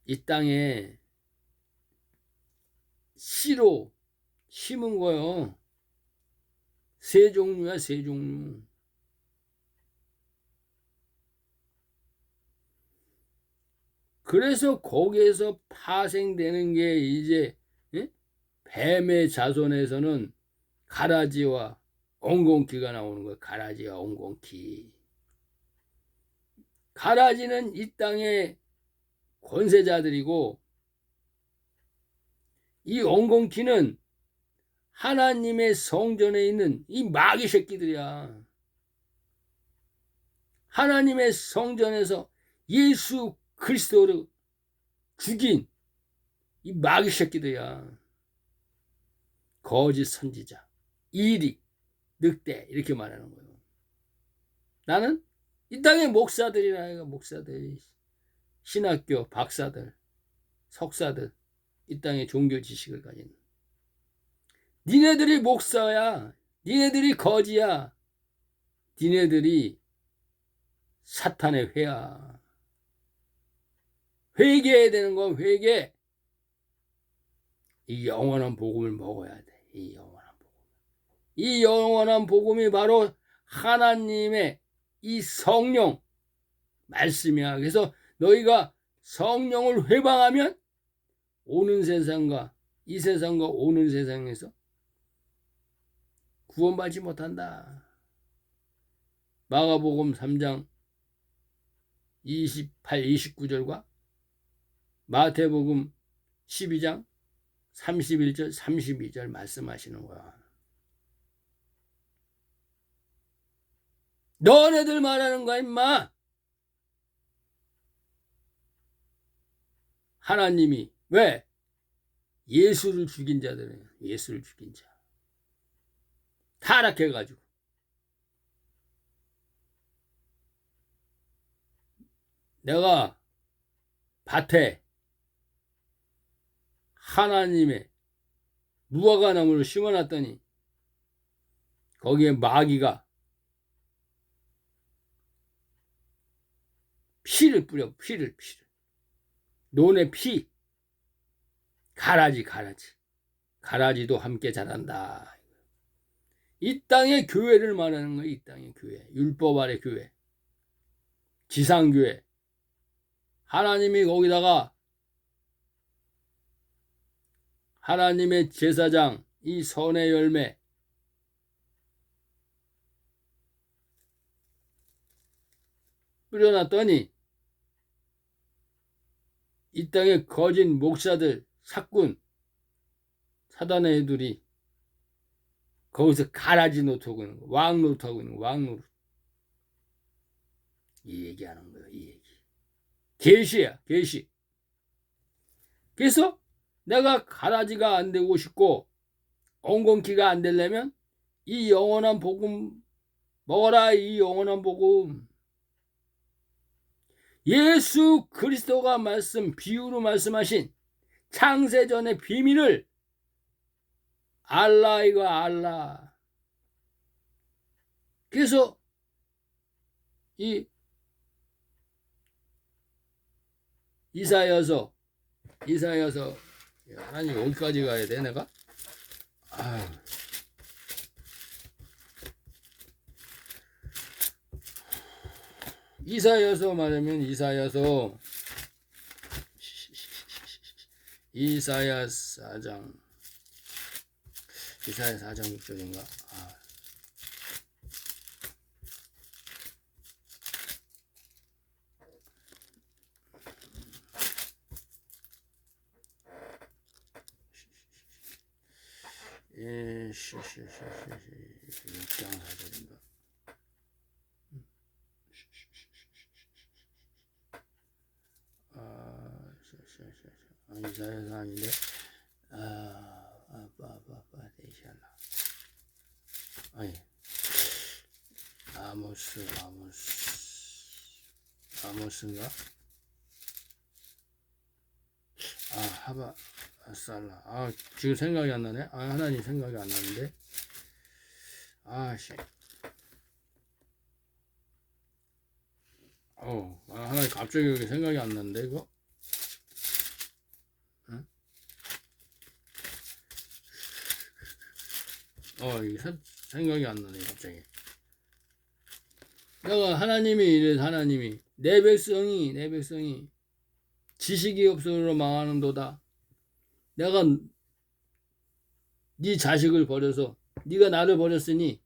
이 땅에 씨로 심은 거요. 세 종류야, 세 종류. 그래서 거기에서 파생되는 게 이제 뱀의 자손에서는 가라지와 엉겅퀴가 나오는 거예요. 가라지와 엉겅퀴. 가라지는 이 땅의 권세자들이고 이 엉겅퀴는 하나님의 성전에 있는 이 마귀 새끼들이야. 하나님의 성전에서 예수 그리스도를 죽인 이 마귀 새끼들이야. 거짓 선지자, 이리, 늑대 이렇게 말하는 거예요. 나는 이 땅의 목사들이라, 목사들, 신학교 박사들, 석사들, 이 땅의 종교 지식을 가진 니네들이 목사야. 니네들이 거지야. 니네들이 사탄의 회야. 회개해야 되는 건 회개. 이 영원한 복음을 먹어야 돼. 이 영원한 복음. 이 영원한 복음이 바로 하나님의 이 성령 말씀이야. 그래서 너희가 성령을 회방하면 오는 세상과 이 세상과 오는 세상에서 구원받지 못한다. 마가복음 3장 28, 29절과 마태복음 12장 31절, 32절 말씀하시는 거야. 너네들 말하는 거야, 임마. 하나님이 왜? 예수를 죽인 자들이에요. 예수를 죽인 자. 타락해가지고. 내가 밭에 하나님의 무화과나무를 심어놨더니 거기에 마귀가 피를 뿌려. 피를. 논의 피. 가라지도 함께 자란다. 이 땅의 교회를 말하는 거예요. 이 땅의 교회. 율법 아래 교회. 지상교회. 하나님이 거기다가 하나님의 제사장, 이 선의 열매, 뿌려놨더니 이 땅의 거짓 목사들, 사꾼, 사단의 애들이 거기서 가라지 노트하고 있는 거, 왕 노트하고 있는 거, 왕 노트. 이 얘기하는 거예요, 이 얘기. 계시야, 계시. 그래서 내가 가라지가 안 되고 싶고 엉겅퀴가 안 되려면 이 영원한 복음 먹어라. 이 영원한 복음. 예수 그리스도가 비유로 말씀하신 창세전의 비밀을 알라 이거 알라. 그래서 이 이사야서 하나님 여기까지 가야 돼 내가? 아유. 이사야서 말하면 이사야 4장 6절인가? 예, 6장 4절인가? 이사야서 아닌데, 데시알라. 아니, 아모스인가? 살라. 지금 생각이 안 나네. 하나님 생각이 안 나는데. 하나님 갑자기 여기 생각이 안 나는데, 이거? 응? 이게 생각이 안 나네, 갑자기. 내가 하나님이, 내 백성이 지식이 없으므로 망하는도다. 내가 네 자식을 버려서 네가 나를 버렸으니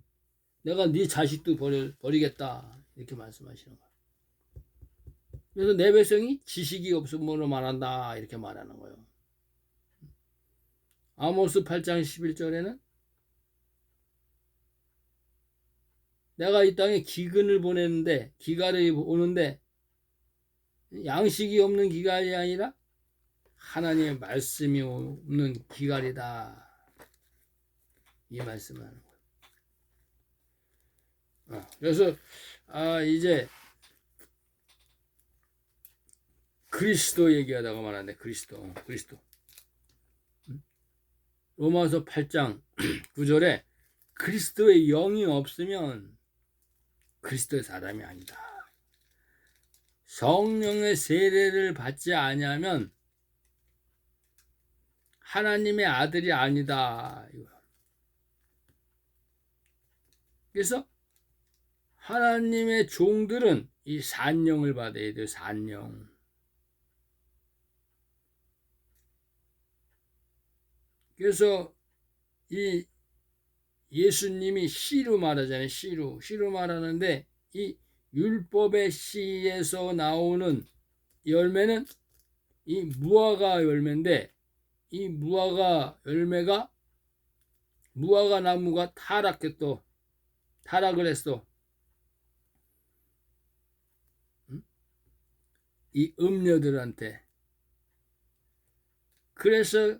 내가 네 자식도 버리겠다 이렇게 말씀하시는 거예요. 그래서 내 백성이 지식이 없으므로 말한다 이렇게 말하는 거예요. 아모스 8장 11절에는 내가 이 땅에 기근을 보내는데 기갈이 오는데 양식이 없는 기갈이 아니라 하나님의 말씀이 없는 기갈이다. 이 말씀을 하는 거예요. 그래서 이제 그리스도 얘기하다가 말하네. 그리스도. 로마서 8장 9절에 그리스도의 영이 없으면 그리스도의 사람이 아니다. 성령의 세례를 받지 아니하면 하나님의 아들이 아니다. 그래서 하나님의 종들은 이 산령을 받아야 돼요. 산령. 그래서 이 예수님이 씨로 말하잖아요. 씨로 말하는데 이 율법의 씨에서 나오는 열매는 이 무화과 열매인데 이 무화과 열매가 무화과 나무가 타락을 했어. 이 음녀들한테. 그래서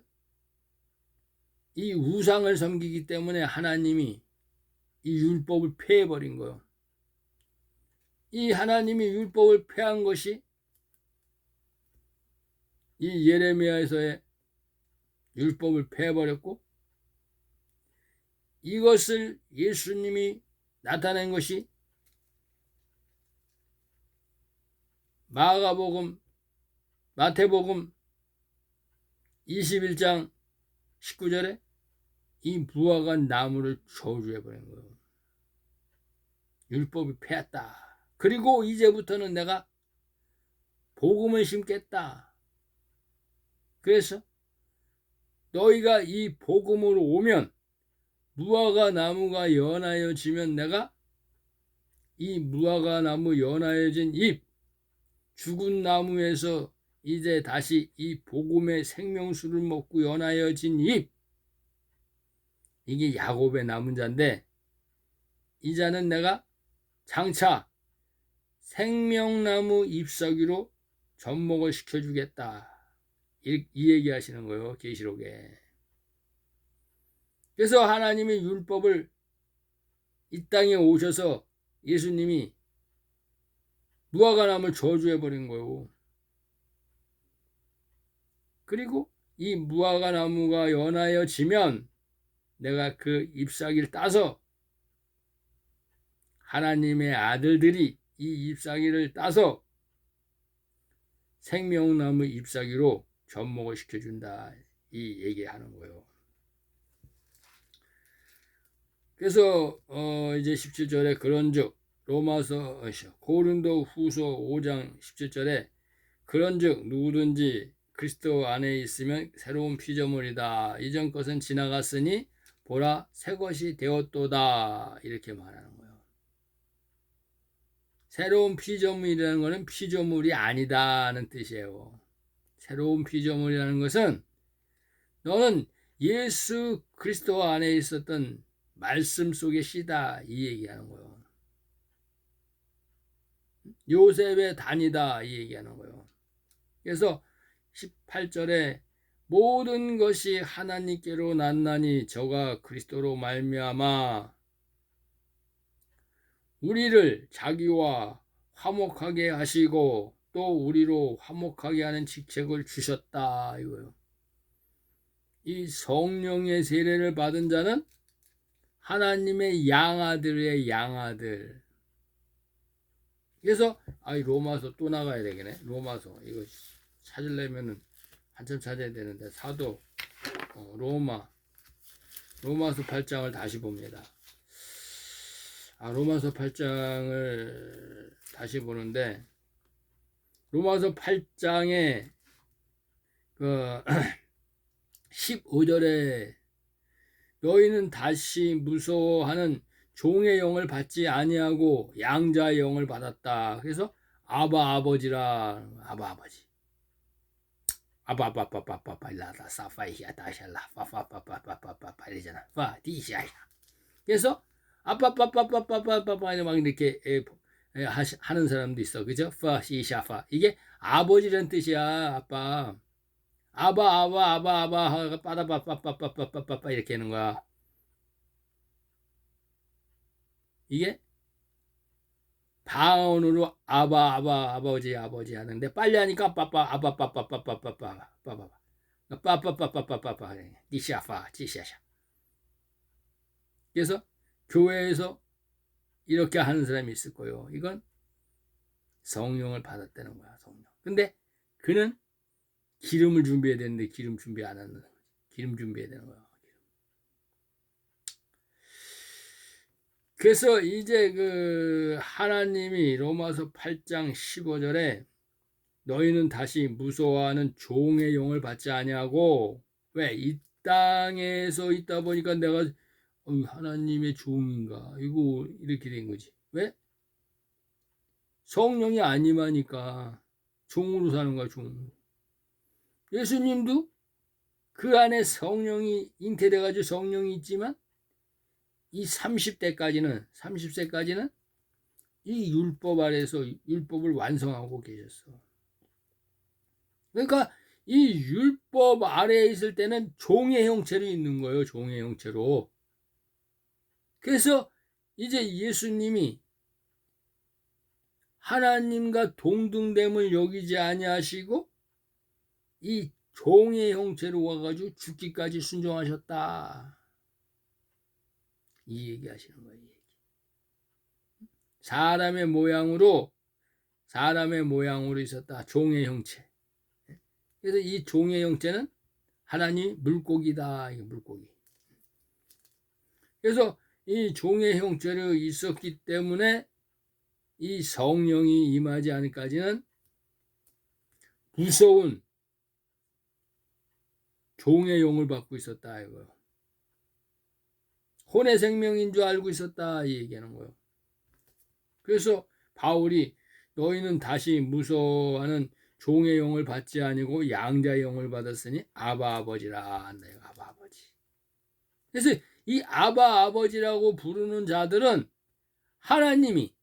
이 우상을 섬기기 때문에 하나님이 이 율법을 폐해버린 거예요. 이 하나님이 율법을 폐한 것이 이 예레미야에서의 율법을 폐해버렸고 이것을 예수님이 나타낸 것이 마태복음 21장 19절에 이 무화과 나무를 저주해버린 거예요. 율법이 폐했다. 그리고 이제부터는 내가 복음을 심겠다. 그래서 너희가 이 복음으로 오면 무화과 나무가 연하여지면 내가 이 무화과 나무 연하여진 잎 죽은 나무에서 이제 다시 이 복음의 생명수를 먹고 연하여진 잎 이게 야곱의 남은 자인데 이 자는 내가 장차 생명나무 잎사귀로 접목을 시켜주겠다. 이 얘기하시는 거예요. 계시록에. 그래서 하나님의 율법을 이 땅에 오셔서 예수님이 무화과나무를 저주해버린 거예요. 그리고 이 무화과나무가 연하여지면 내가 그 잎사귀를 따서 하나님의 아들들이 이 잎사귀를 따서 생명나무 잎사귀로 접목을 시켜준다. 이 얘기하는 거예요. 그래서 이제 17절에 그런즉 로마서 고린도 후서 5장 17절에 그런즉 누구든지 그리스도 안에 있으면 새로운 피조물이다. 이전 것은 지나갔으니 보라 새 것이 되었도다. 이렇게 말하는 거예요. 새로운 피조물이라는 것은 피조물이 아니다는 뜻이에요. 새로운 피조물이라는 것은 너는 예수 그리스도 안에 있었던 말씀 속의 씨다. 이 얘기하는 거예요. 요셉의 단이다. 이 얘기하는 거예요. 그래서 18절에 모든 것이 하나님께로 났나니 저가 그리스도로 말미암아 우리를 자기와 화목하게 하시고 또 우리로 화목하게 하는 직책을 주셨다. 이거예요. 이 성령의 세례를 받은 자는 하나님의 양아들의 양아들. 그래서 로마서 또 나가야 되겠네. 로마서 이거 찾으려면은 한참 찾아야 되는데 사도 로마서 8장을 다시 봅니다. 로마서 8장을 다시 보는데 로마서 8장에 그 15절에 너희는 다시 무서워하는 종의 영을 받지 아니하고 양자의 영을 받았다. 그래서 아버지라 아버지. 아바바바바바바 라다 사파이야 다샬라 파파파파파파파 이러잖아. 디시아야. 그래서 아빠빠빠빠빠빠빠 막 이렇게 하는 사람도 있어. 그죠? 시샤파. 이게 아버지란 뜻이야. 아빠. 아바 빠다빠빠빠빠빠빠빠 이렇게 하는 거야. 이게 방언으로 아버지 하는데 빨리 하니까 빠빠빠빠빠빠빠빠빠빠빠빠빠빠빠빠 디샤파 디샤샤. 그래서 교회에서 이렇게 하는 사람이 있을 거예요. 이건 성령을 받았다는 거야. 성령. 근데 그는 기름을 준비해야 되는데 기름 준비 안 하는 거지. 기름 준비해야 되는 거야. 그래서 이제 그 하나님이 로마서 8장 15절에 너희는 다시 무서워하는 종의 영을 받지 아니하고 왜? 이 땅에서 있다 보니까 내가 하나님의 종인가 이거 이렇게 된 거지. 왜? 성령이 아니마니까 종으로 사는 거야. 종으로. 예수님도 그 안에 성령이 잉태돼가지고 성령이 있지만 이 30세까지는 이 율법 아래에서 율법을 완성하고 계셨어. 그러니까 이 율법 아래에 있을 때는 종의 형체로 있는 거예요. 종의 형체로. 그래서 이제 예수님이 하나님과 동등됨을 여기지 아니하시고 이 종의 형체로 와가지고 죽기까지 순종하셨다. 이 얘기 하시는 거예요. 사람의 모양으로 있었다. 종의 형체. 그래서 이 종의 형체는 하나님 물고기다. 이게 물고기. 그래서 이 종의 형체로 있었기 때문에 이 성령이 임하지 않을까지는 무서운 종의 영을 받고 있었다. 이거. 혼의 생명인 줄 알고 있었다. 이 얘기하는 거예요. 그래서 바울이 너희는 다시 무서워하는 종의 영을 받지 아니고 양자의 영을 받았으니 아버지라 한다. 아버지. 그래서 이 아버지라고 부르는 자들은 하나님의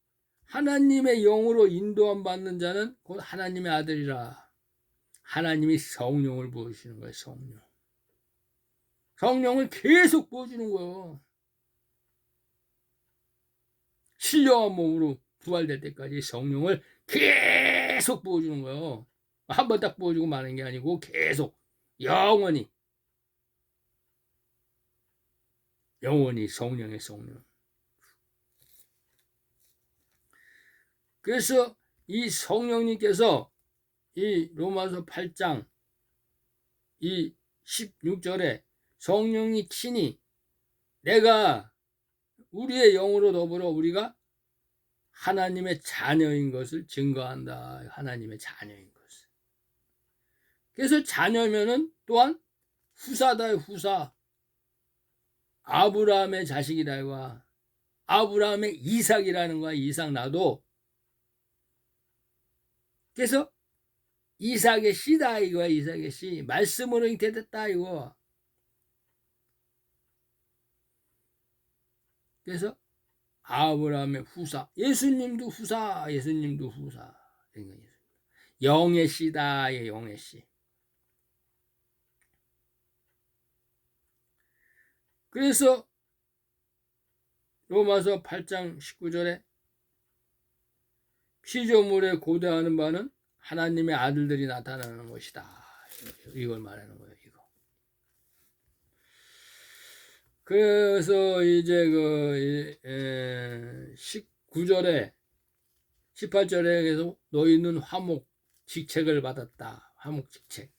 영으로 인도함 받는 자는 곧 하나님의 아들이라. 하나님이 성령을 부으시는 거예요. 성령을 계속 부어주는 거예요. 신령한 몸으로 부활될 때까지 성령을 계속 부어주는 거예요. 한 번 딱 부어주고 마는 게 아니고 계속 영원히. 영원히 성령의 성령. 그래서 이 성령님께서 이 로마서 8장 이 16절에 성령이 친히 내가 우리의 영으로 더불어 우리가 하나님의 자녀인 것을 증거한다. 하나님의 자녀인 것을. 그래서 자녀면은 또한 후사다. 후사. 아브라함의 자식이다 이거야. 아브라함의 이삭이라는 거야. 이삭 나도. 그래서 이삭의 씨다 이거야. 이삭의 씨. 말씀으로 잉태됐다 이거. 그래서 아브라함의 후사. 예수님도 후사. 예수님도 후사. 영의 씨다. 영의 씨. 그래서 로마서 8장 19절에 피조물에 고대하는 바는 하나님의 아들들이 나타나는 것이다. 이걸 말하는 거예요. 이거. 그래서 이제 그 19절에 18절에 계속 너희는 화목 직책을 받았다. 화목 직책.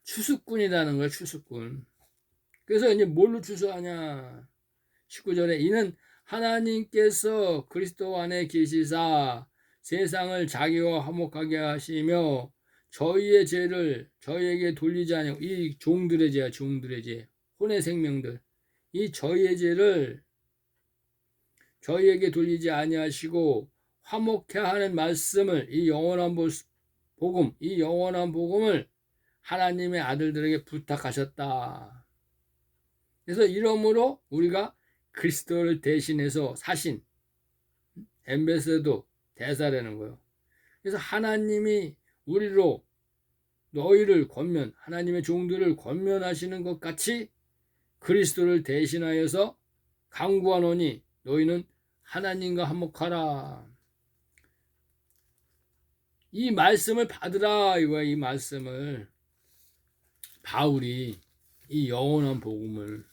추수꾼이라는 거야. 추수꾼. 그래서 이제 뭘로 추수하냐. 19절에 이는 하나님께서 그리스도 안에 계시사 세상을 자기와 화목하게 하시며 저희의 죄를 저희에게 돌리지 아니하고 이 종들의 죄야. 종들의 죄. 혼의 생명들. 이 저희의 죄를 저희에게 돌리지 아니하시고 화목해 하는 말씀을 이 영원한 복음, 이 영원한 복음을 하나님의 아들들에게 부탁하셨다. 그래서 이러므로 우리가 그리스도를 대신해서 사신 엠베서도 대사라는 거예요. 그래서 하나님이 우리로 너희를 권면, 하나님의 종들을 권면하시는 것 같이 그리스도를 대신하여서 강구하노니 너희는 하나님과 화목하라. 이 말씀을 받으라 이거야. 이 말씀을 바울이 이 영원한 복음을,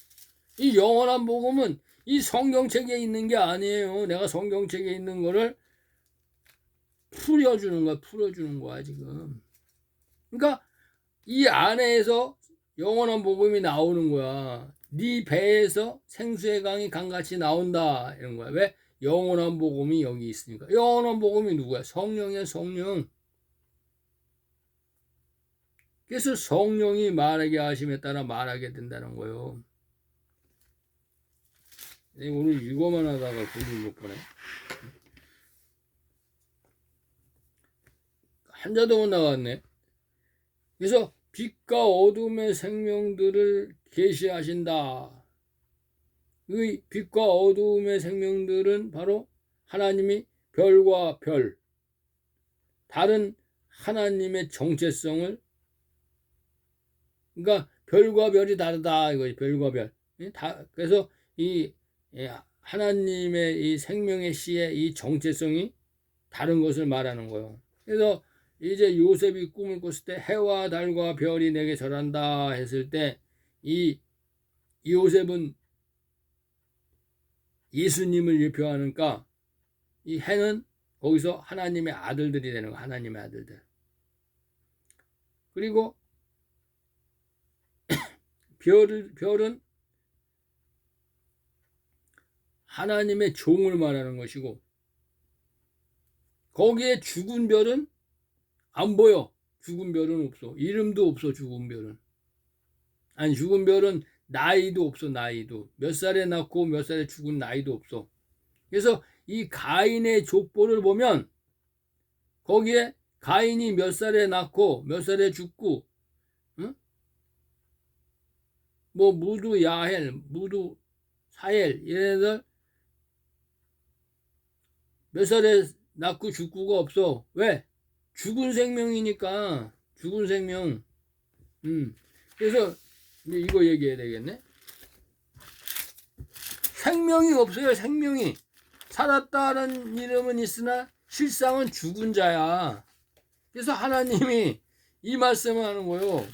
이 영원한 복음은 이 성경책에 있는 게 아니에요. 내가 성경책에 있는 거를 풀어주는 거야 지금. 그러니까 이 안에서 영원한 복음이 나오는 거야. 네 배에서 생수의 강이 강같이 나온다 이런 거야. 왜? 영원한 복음이 여기 있으니까. 영원한 복음이 누구야? 성령이야. 성령. 그래서 성령이 말하게 하심에 따라 말하게 된다는 거예요. 오늘 이거만 하다가 돈을 못 버네. 한자도 못 나왔네. 그래서 빛과 어둠의 생명들을 계시하신다. 이 빛과 어둠의 생명들은 바로 하나님이 별과 별, 다른 하나님의 정체성을, 그러니까 별과 별이 다르다 이거지. 별과 별. 그래서 이 하나님의 이 생명의 씨의 이 정체성이 다른 것을 말하는 거예요. 그래서 이제 요셉이 꿈을 꿨을 때 해와 달과 별이 내게 절한다 했을 때 이 요셉은 예수님을 대표하니까 이 해는 거기서 하나님의 아들들이 되는 거야. 하나님의 아들들. 그리고 별은 하나님의 종을 말하는 것이고, 거기에 죽은 별은 안 보여. 죽은 별은 없어. 이름도 없어. 죽은 별은. 아니, 죽은 별은 나이도 없어. 나이도. 몇 살에 낳고 몇 살에 죽은 나이도 없어. 그래서 이 가인의 족보를 보면 거기에 가인이 몇 살에 낳고 몇 살에 죽고, 응? 뭐 무드 야헬, 무드 사헬 얘네들 몇 살에 낳고 죽고가 없어. 왜? 죽은 생명이니까. 죽은 생명. 그래서 이거 얘기해야 되겠네. 생명이 없어요. 생명이. 살았다는 이름은 있으나 실상은 죽은 자야. 그래서 하나님이 이 말씀을 하는 거예요.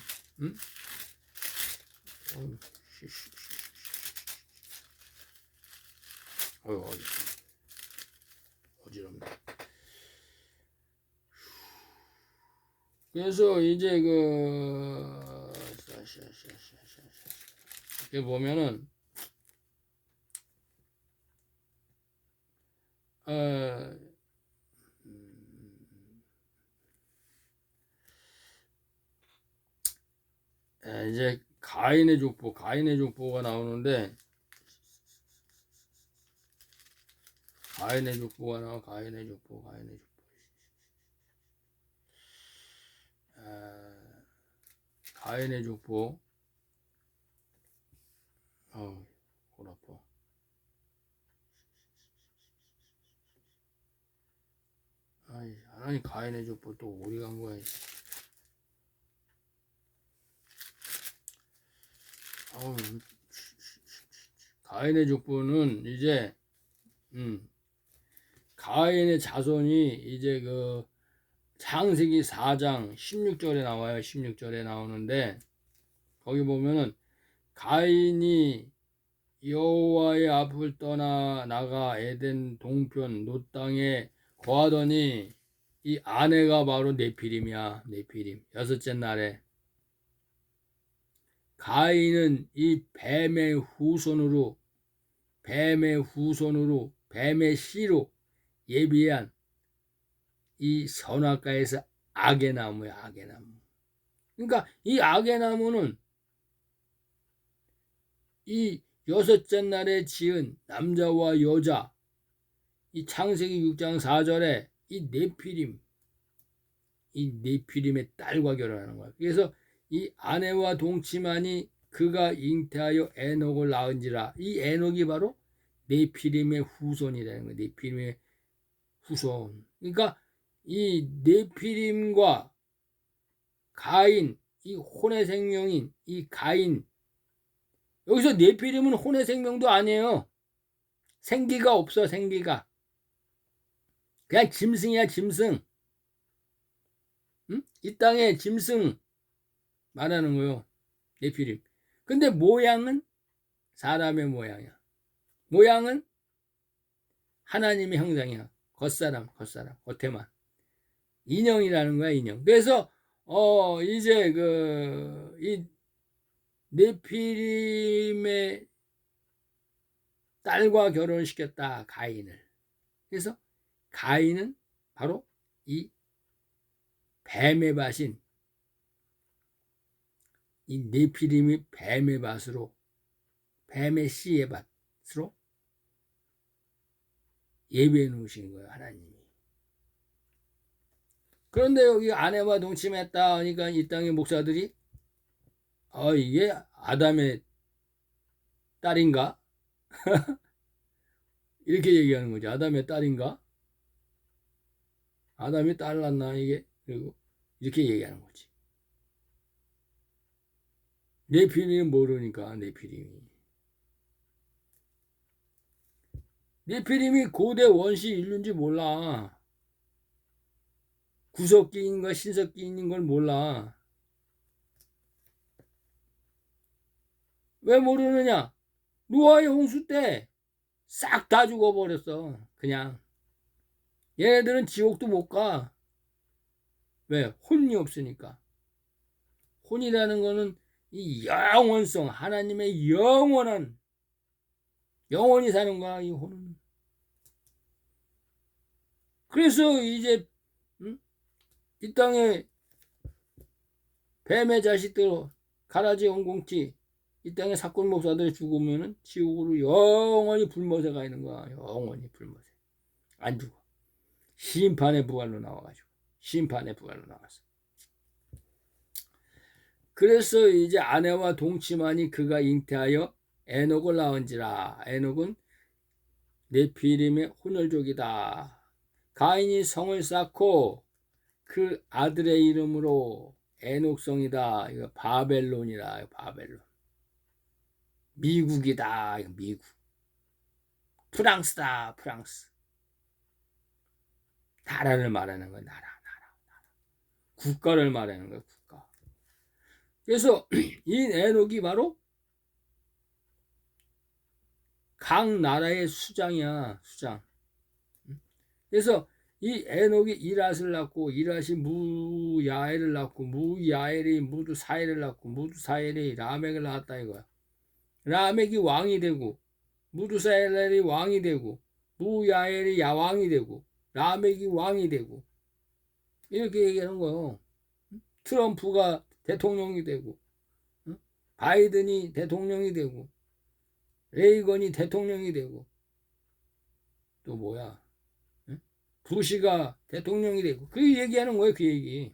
어지럽네. 그래서 이제 이렇게 보면은 이제 가인의 족보가 나오는데 가인의 족보. 가인의 족보. 골 아파. 하나님 가인의 족보 또 어디 간 거야? 가인의 족보는 이제 가인의 자손이 이제 창세기 4장 16절에 나와요. 16절에 나오는데 거기 보면은 가인이 여호와의 앞을 떠나 나가 에덴 동편 놋 땅에 거하더니 이 아내가 바로 네피림이야. 네피림. 여섯째 날에 가인은 이 뱀의 씨로 예비한 이 선악과에서 악의 나무야. 악의 나무. 그러니까 이 악의 나무는 이 여섯째 날에 지은 남자와 여자, 이 창세기 6장 4절에 이 네피림의 딸과 결혼하는 거야. 그래서 이 아내와 동침하니 그가 잉태하여 에녹을 낳은지라. 이 에녹이 바로 네피림의 후손이라는 거야. 네피림의 후손. 그러니까 이 네피림과 가인, 이 혼의 생명인 이 가인, 여기서 네피림은 혼의 생명도 아니에요. 생기가 없어. 생기가 그냥 짐승이야. 짐승. 응? 이 땅에 짐승 말하는 거요. 네피림. 근데 모양은 사람의 모양이야. 모양은 하나님의 형상이야. 겉사람. 겉에만. 인형이라는 거야. 인형. 그래서 이제 이 네피림의 딸과 결혼시켰다. 가인을. 그래서 가인은 바로 이 뱀의 밭인 이 네피림이 뱀의 밭으로, 뱀의 씨의 밭으로 예비해 놓으신 거예요. 하나님이. 그런데 여기 아내와 동침했다 하니까 이 땅의 목사들이 이게 아담의 딸인가? 이렇게 얘기하는 거죠. 아담의 딸인가? 아담이 딸 낳나 이게? 그리고 이렇게 얘기하는 거지. 네피림이 모르니까. 네피림이 고대 원시 인류인지 몰라. 구석기인가 신석기인 걸 몰라. 왜 모르느냐? 노아의 홍수 때 싹 다 죽어버렸어. 그냥. 얘네들은 지옥도 못 가. 왜? 혼이 없으니까. 혼이라는 거는 이 영원성, 하나님의 영원히 사는 거야, 이 혼은. 그래서 이제 이 땅에 뱀의 자식들, 가라지 엉공치, 이 땅에 사건 목사들이 죽으면은 지옥으로 영원히 불못에 가 있는 거야. 영원히 불못에. 안 죽어. 심판의 부활로 나와가지고. 나왔어. 그래서 이제 아내와 동침하니 그가 잉태하여 에녹을 낳은지라. 에녹은 네피림의 혼혈족이다. 가인이 성을 쌓고 그 아들의 이름으로 에녹성이다. 이거 바벨론이라. 바벨론. 미국이다. 이거 미국. 프랑스다. 프랑스. 나라를 말하는 거야. 나라. 국가를 말하는 거야. 국가. 그래서 이 에녹이 바로 각 나라의 수장이야, 수장. 그래서 이 에녹이 이랏을 낳고 이랏이 무야엘을 낳고 무야엘이 무두사엘을 낳고 무두사엘이 라멕을 낳았다 이거야. 라멕이 왕이 되고 무두사엘이 왕이 되고 무야엘이 야왕이 되고 라멕이 왕이 되고 이렇게 얘기하는 거예요. 트럼프가 대통령이 되고 바이든이 대통령이 되고 레이건이 대통령이 되고 또 뭐야 부시가 대통령이 되고 그 얘기하는 거예요. 그 얘기.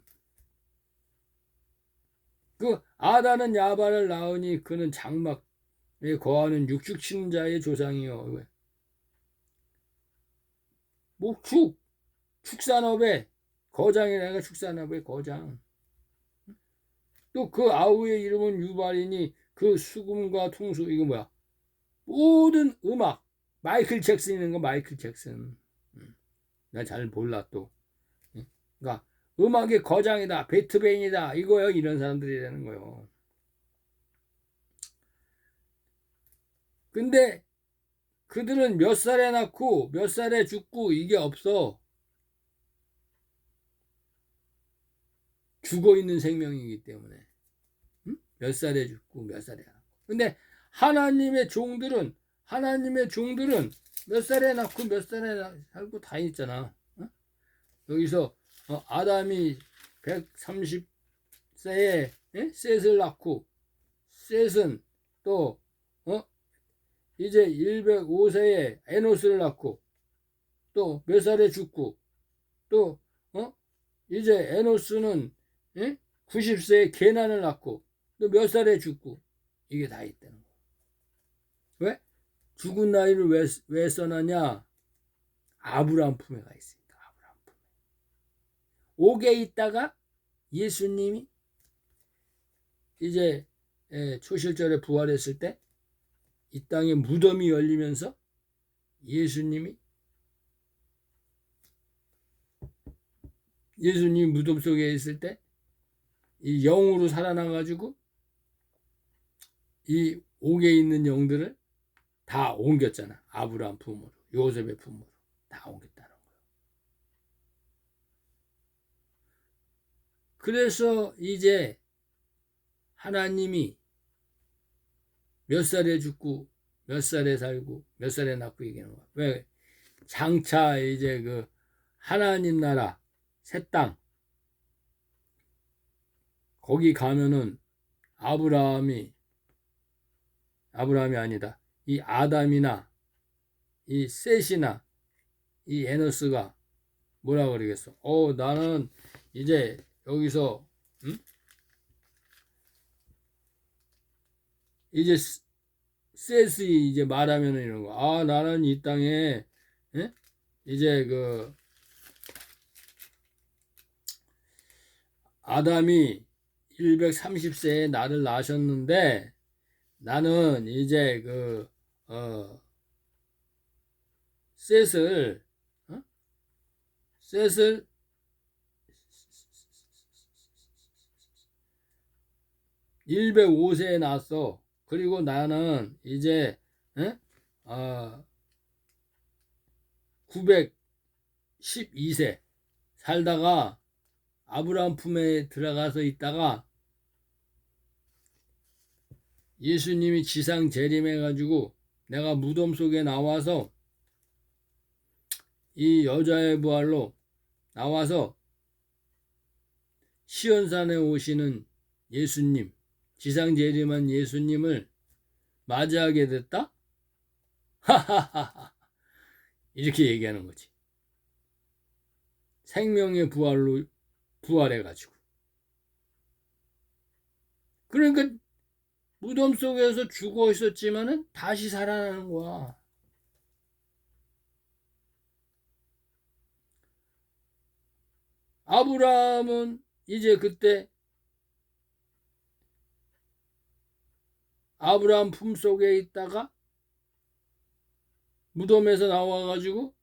그 아다는 야발을 낳으니 그는 장막에 거하는 육축 치는 자의 조상이요. 뭐 축산업의 거장이라니까 축산업의 거장. 또 그 아우의 이름은 유발이니 그 수금과 통수 이거 뭐야? 모든 음악 마이클 잭슨 있는 거 마이클 잭슨. 나 잘 몰라 또. 그러니까 음악의 거장이다 베토벤이다 이거요. 이런 사람들이 되는 거요. 근데 그들은 몇 살에 낳고 몇 살에 죽고 이게 없어. 죽어 있는 생명이기 때문에 몇 살에 죽고 몇 살에 낳고. 근데 하나님의 종들은 몇 살에 낳고 몇 살에 살고 다 있잖아. 여기서 아담이 130세에 셋을 낳고 셋은 또 이제 105세에 에노스를 낳고 또 몇 살에 죽고 또 이제 에노스는 90세에 게난을 낳고 또 몇 살에 죽고 이게 다 있다는 거야. 왜? 죽은 나이를 왜 써놨냐? 아브라함 품에 가 있으니까. 아브라함 품에. 옥에 있다가 예수님이 이제 초실절에 부활했을 때 이 땅에 무덤이 열리면서 예수님 무덤 속에 있을 때 이 영으로 살아나가지고 이 옥에 있는 영들을 다 옮겼잖아. 아브라함 품으로, 요셉의 품으로 다 옮겼다는 거예요. 그래서 이제 하나님이 몇 살에 죽고 몇 살에 살고 몇 살에 낳고 얘기하는 거야. 왜? 장차 이제 그 하나님 나라 새 땅 거기 가면은 아브라함이 아니다. 이 아담이나 이 셋이나 이 에노스가 뭐라 그러겠어? 나는 이제 여기서 이제 셋이 이제 말하면 이런 거. 나는 이 땅에 이제 그 아담이 130세에 나를 낳으셨는데 나는 이제 그 셋을 105세에 낳았어. 그리고 나는 이제 912세 살다가 아브라함 품에 들어가서 있다가 예수님이 지상 재림해가지고 내가 무덤 속에 나와서 이 여자의 부활로 나와서 시온산에 오시는 예수님, 지상 재림한 예수님을 맞이하게 됐다? 하하하하. 이렇게 얘기하는 거지. 생명의 부활로 부활해가지고. 그러니까 무덤 속에서 죽어 있었지만은 다시 살아나는 거야. 아브라함은 이제 그때 아브라함 품 속에 있다가 무덤에서 나와가지고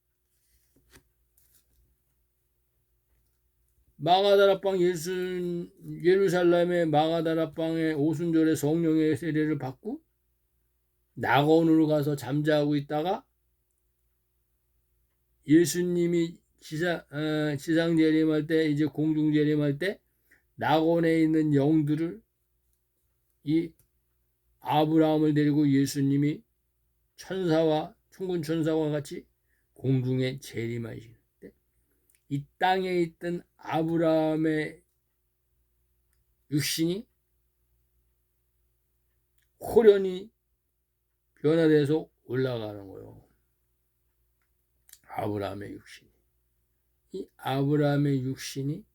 마가다라방 예루살렘의 마가다라방의 오순절에 성령의 세례를 받고 낙원으로 가서 잠자고 있다가 예수님이 지상 재림할 때, 이제 공중 재림할 때 낙원에 있는 영들을, 이 아브라함을 데리고 예수님이 천사와 충군 천사와 같이 공중에 재림하시는데, 이 땅에 있던 아브라함의 육신이 호련히 변화돼서 올라가는 거예요. 아브라함의 육신이. 이 아브라함의 육신이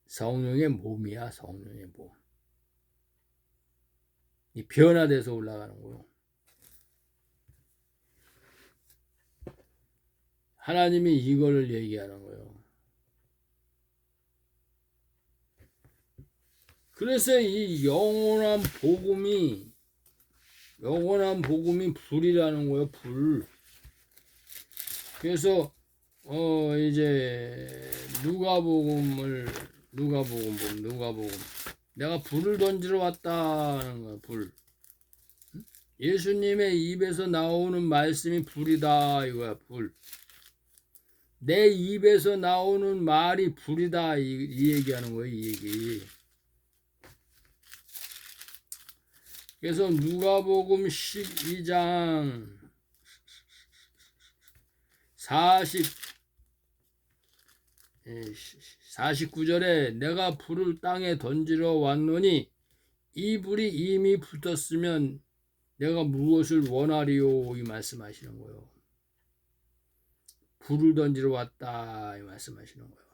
성령의 몸이야, 성령의 몸. 이 변화돼서 올라가는 거예요. 하나님이 이거를 얘기하는 거예요. 그래서 이 영원한 복음이 불이라는 거예요, 불. 그래서 이제 누가복음 내가 불을 던지러 왔다는 거야, 불. 예수님의 입에서 나오는 말씀이 불이다 이거야, 불. 내 입에서 나오는 말이 불이다 이 얘기하는 거예요, 이 얘기. 그래서 누가복음 12장 49절에 내가 불을 땅에 던지러 왔노니 이 불이 이미 붙었으면 내가 무엇을 원하리요, 이 말씀하시는 거예요. 불을 던지러 왔다 이 말씀하시는 거예요.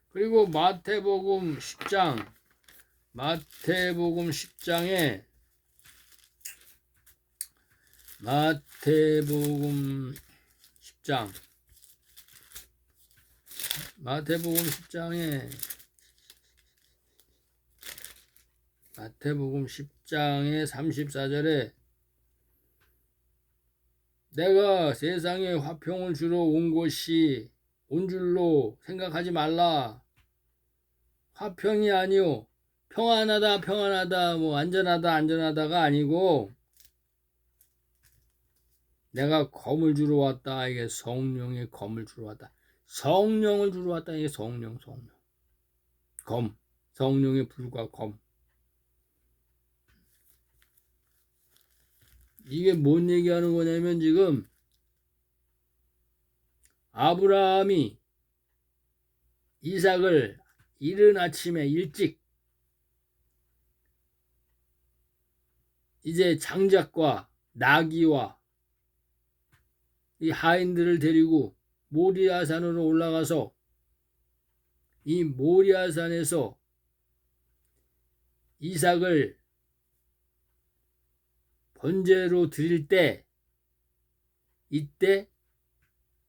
그리고 마태복음 10장 마태복음 10장 마태복음 10장의 34절에 내가 세상에 화평을 주러 온 것이 온 줄로 생각하지 말라. 화평이 아니요 평안하다 뭐 안전하다가 아니고 내가 검을 주러 왔다. 이게 성령의 검을 주러 왔다. 성령을 주러 왔다. 이게 성령 검, 성령의 불과 검. 이게 뭔 얘기하는 거냐면 지금 아브라함이 이삭을 이른 아침에 일찍 이제 장작과 나귀와 이 하인들을 데리고 모리아산으로 올라가서 이 모리아산에서 이삭을 번제로 드릴 때 이때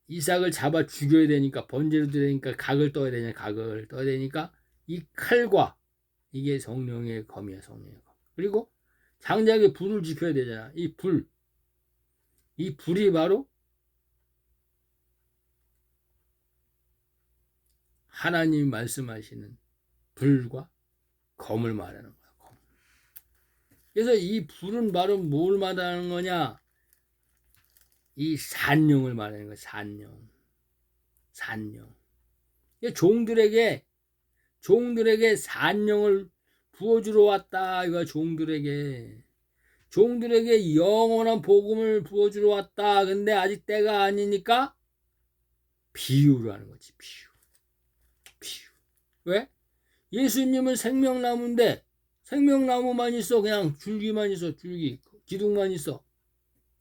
이삭을 잡아 죽여야 되니까 번제로 드리니까 각을 떠야 되니까 이 칼과 이게 성령의 검이야, 성령의 검. 그리고 장작에 불을 지펴야 되잖아. 이 불이 바로 하나님이 말씀하시는 불과 검을 말하는 거야. 검. 그래서 이 불은 바로 뭘 말하는 거냐? 이 산령을 말하는 거야. 산령. 종들에게 산령을 부어주러 왔다. 이거 종들에게 영원한 복음을 부어주러 왔다. 근데 아직 때가 아니니까 비유를 하는 거지. 비유. 왜? 예수님은 생명나무인데 생명나무만 있어. 그냥 줄기만 있어. 기둥만 있어.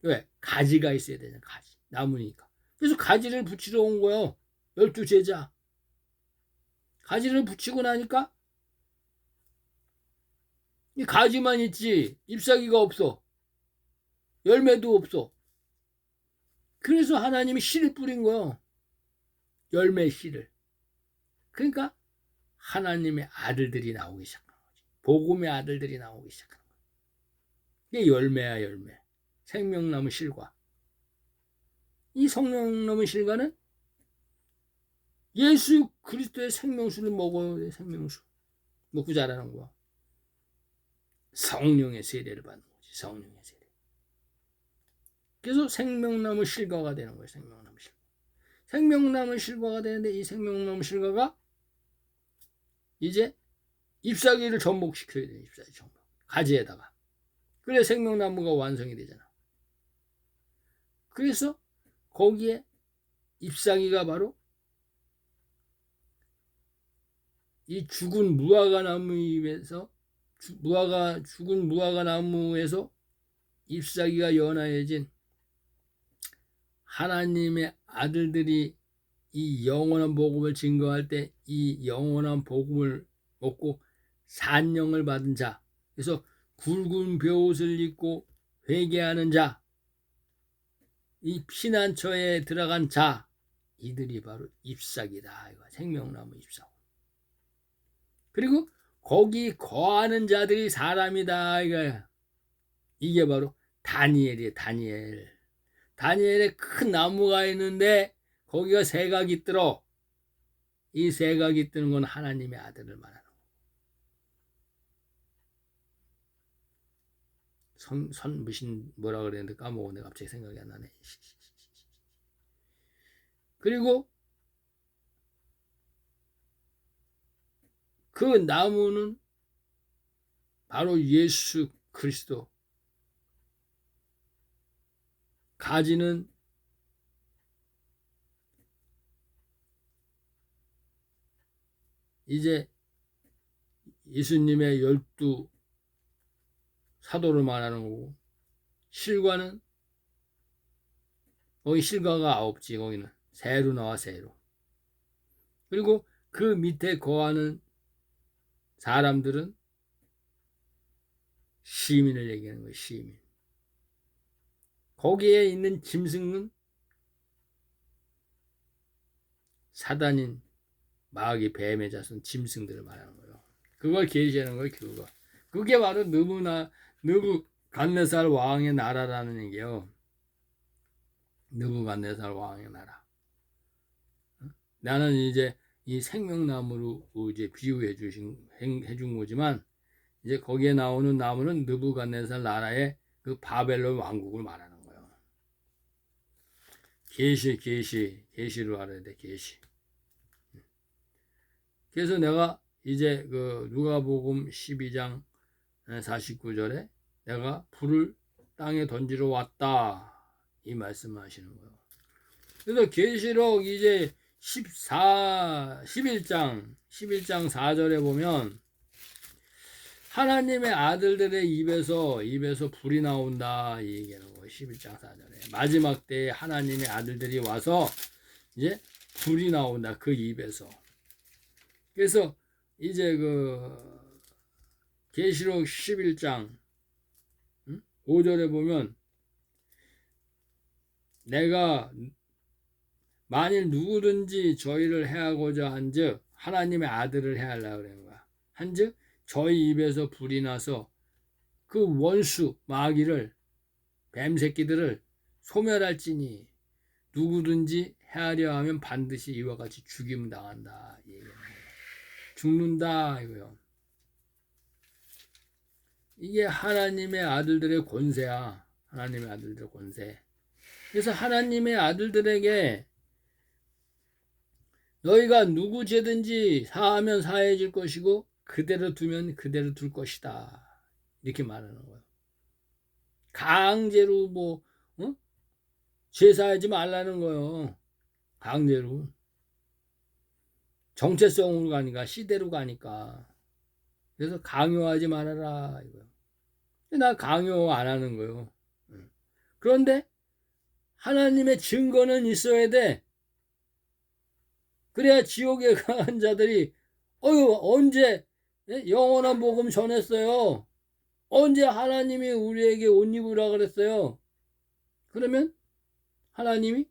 왜? 가지가 있어야 되잖아. 가지. 나무니까. 그래서 가지를 붙이러 온 거예요. 12제자. 가지를 붙이고 나니까 이 가지만 있지 잎사귀가 없어. 열매도 없어. 그래서 하나님이 씨를 뿌린 거예요. 열매 씨를. 그러니까 하나님의 아들들이 나오기 시작한 거지. 복음의 아들들이 나오기 시작한 거야. 이게 열매야, 열매. 생명나무 실과. 이 성령나무 실과는 예수 그리스도의 생명수를 먹어야 돼, 생명수. 먹고 자라는 거야. 성령의 세례를 받는 거지. 성령의 세례. 그래서 생명나무 실과가 되는 거예요. 생명나무 실과. 생명나무 실과가 되는데 이 생명나무 실과가 이제 잎사귀를 접목시켜야 돼. 잎사귀 접목. 가지에다가. 그래 생명나무가 완성이 되잖아. 그래서 거기에 잎사귀가 바로 이 죽은 무화과 나무에서 죽은 무화과 나무에서 잎사귀가 연하여진 하나님의 아들들이 이 영원한 복음을 증거할 때 이 영원한 복음을 먹고 산영을 받은 자, 그래서 굵은 벼옷을 입고 회개하는 자, 이 피난처에 들어간 자, 이들이 바로 잎사귀다. 생명나무 잎사귀. 그리고 거기 거하는 자들이 사람이다. 이게 바로 다니엘이에요. 다니엘. 다니엘에 큰 나무가 있는데 거기가 새가 깃들어. 이 새가 깃드는 건 하나님의 아들을 말하는 거예요. 무슨 뭐라 그랬는데 까먹었네. 갑자기 생각이 안 나네. 그리고 그 나무는 바로 예수 그리스도. 가지는 이제 예수님의 12 사도를 말하는 거고, 실과는 거기 실과가 9지. 거기는 새로 나와. 새로. 그리고 그 밑에 거하는 사람들은 시민을 얘기하는 거예요. 시민. 거기에 있는 짐승은 사단인 마귀 뱀의 자손 짐승들을 말하는 거예요. 그걸 계시하는 거예요. 그게 바로 느부갓네살 왕의 나라라는 얘기예요. 느부갓네살 왕의 나라. 나는 이제 이 생명나무로 이제 비유해 해준 거지만, 이제 거기에 나오는 나무는 느부갓네살 나라의 그 바벨론 왕국을 말하는 거예요. 계시로 알아야 돼. 계시. 그래서 내가 이제 그 누가복음 12장 49절에 내가 불을 땅에 던지러 왔다, 이 말씀을 하시는 거예요. 그래서 계시록 이제 11장 4절에 보면 하나님의 아들들의 입에서 불이 나온다, 이 얘기하는 거예요. 11장 4절에 마지막 때에 하나님의 아들들이 와서 이제 불이 나온다, 그 입에서. 그래서 이제 그 계시록 11장 5절에 보면 내가 만일 누구든지 저희를 해하고자 한즉, 하나님의 아들을 해하려고 그러는 거야. 한즉 저희 입에서 불이 나서 그 원수 마귀를, 뱀 새끼들을 소멸할지니 누구든지 해하려 하면 반드시 이와 같이 죽임 당한다. 죽는다 이거요. 이게 하나님의 아들들의 권세야. 하나님의 아들들의 권세. 그래서 하나님의 아들들에게 너희가 누구 죄든지 사하면 사해질 것이고 그대로 두면 그대로 둘 것이다, 이렇게 말하는 거예요. 강제로 죄 사하지 말라는 거예요. 강제로. 정체성으로 가니까, 시대로 가니까. 그래서 강요하지 말아라 이거예요. 나 강요 안 하는 거예요. 그런데 하나님의 증거는 있어야 돼. 그래야 지옥에 간 자들이 언제 영원한 복음 전했어요? 언제 하나님이 우리에게 옷 입으라 그랬어요? 그러면 하나님이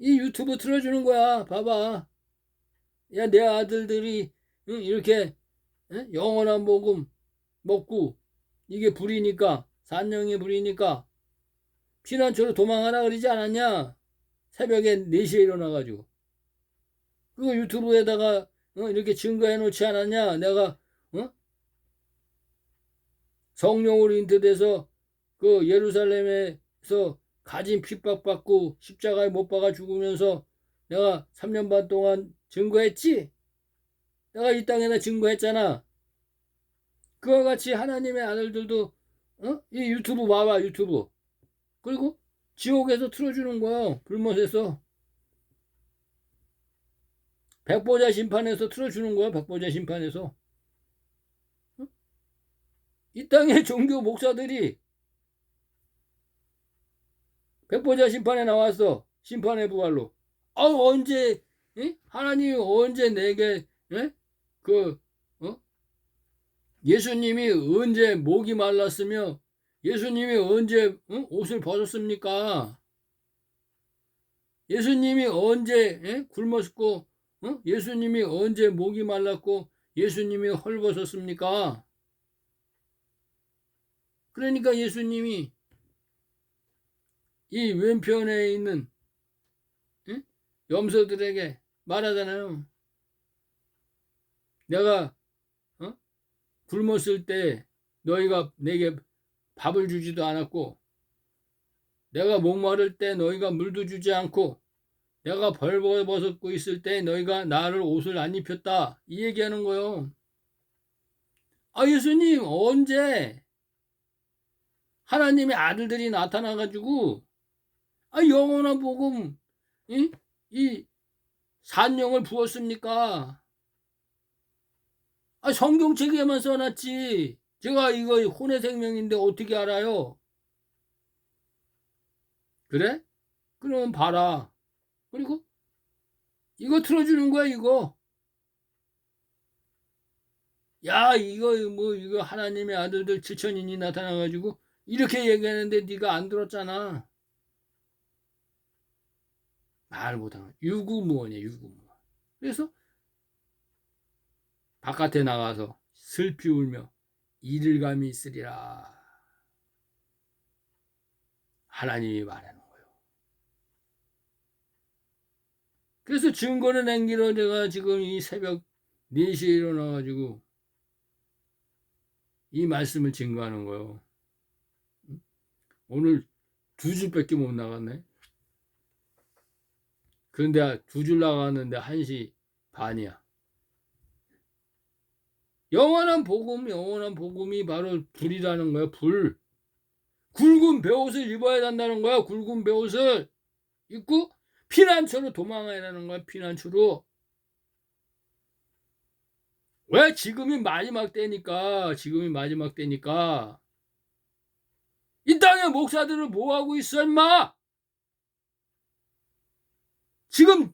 이 유튜브 틀어주는 거야. 봐봐. 야, 내 아들들이 이렇게 영원한 복음 먹고 이게 불이니까, 산영의 불이니까 피난처로 도망하라 그러지 않았냐? 새벽에 4시에 일어나가지고 그거 유튜브에다가 이렇게 증거해 놓지 않았냐? 내가 성령으로 인도돼서 그 예루살렘에서 가진 핍박받고 십자가에 못 박아 죽으면서 내가 3년 반 동안 증거했지? 내가 이 땅에다 증거했잖아. 그와 같이 하나님의 아들들도 이 유튜브 봐봐, 유튜브. 그리고 지옥에서 틀어주는 거야. 불못에서. 백보자 심판에서 틀어주는 거야. 백보자 심판에서. 이 땅의 종교 목사들이 백보자 심판에 나왔어. 심판의 부활로. 언제 하나님이 언제 내게 그 예수님이 언제 목이 말랐으며 예수님이 언제 옷을 벗었습니까? 예수님이 언제 굶었고 예수님이 언제 목이 말랐고 예수님이 헐벗었습니까? 그러니까 예수님이 이 왼편에 있는 염소들에게 말하잖아요. 내가 굶었을 때 너희가 내게 밥을 주지도 않았고 내가 목마를 때 너희가 물도 주지 않고 내가 벌벗고 있을 때 너희가 나를 옷을 안 입혔다. 이 얘기하는 거요. 예수님 언제 하나님의 아들들이 나타나가지고 영원한 복음 이 산영을 부었습니까? 성경책에만 써놨지. 제가 이거 혼의 생명인데 어떻게 알아요? 그래? 그럼 봐라. 그리고 이거 틀어주는 거야, 이거. 야, 이거 하나님의 아들들 7천인이 나타나가지고 이렇게 얘기하는데 네가 안 들었잖아. 말 못하는 유구무원이야, 유구무원. 그래서 바깥에 나가서 슬피 울며 이를감이 있으리라. 하나님이 말하는 거예요. 그래서 증거를 남기러 내가 지금 이 새벽 4시에 일어나가지고 이 말씀을 증거하는 거예요. 오늘 2줄밖에 못 나갔네. 그런데 2줄 나갔는데 1시 반이야. 영원한 복음이 바로 불이라는 거야, 불. 굵은 베옷을 입어야 된다는 거야, 굵은 베옷을 입고 피난처로 도망가야 하는 거야, 피난처로. 왜? 지금이 마지막 때니까. 이 땅의 목사들은 뭐하고 있어, 임마? 지금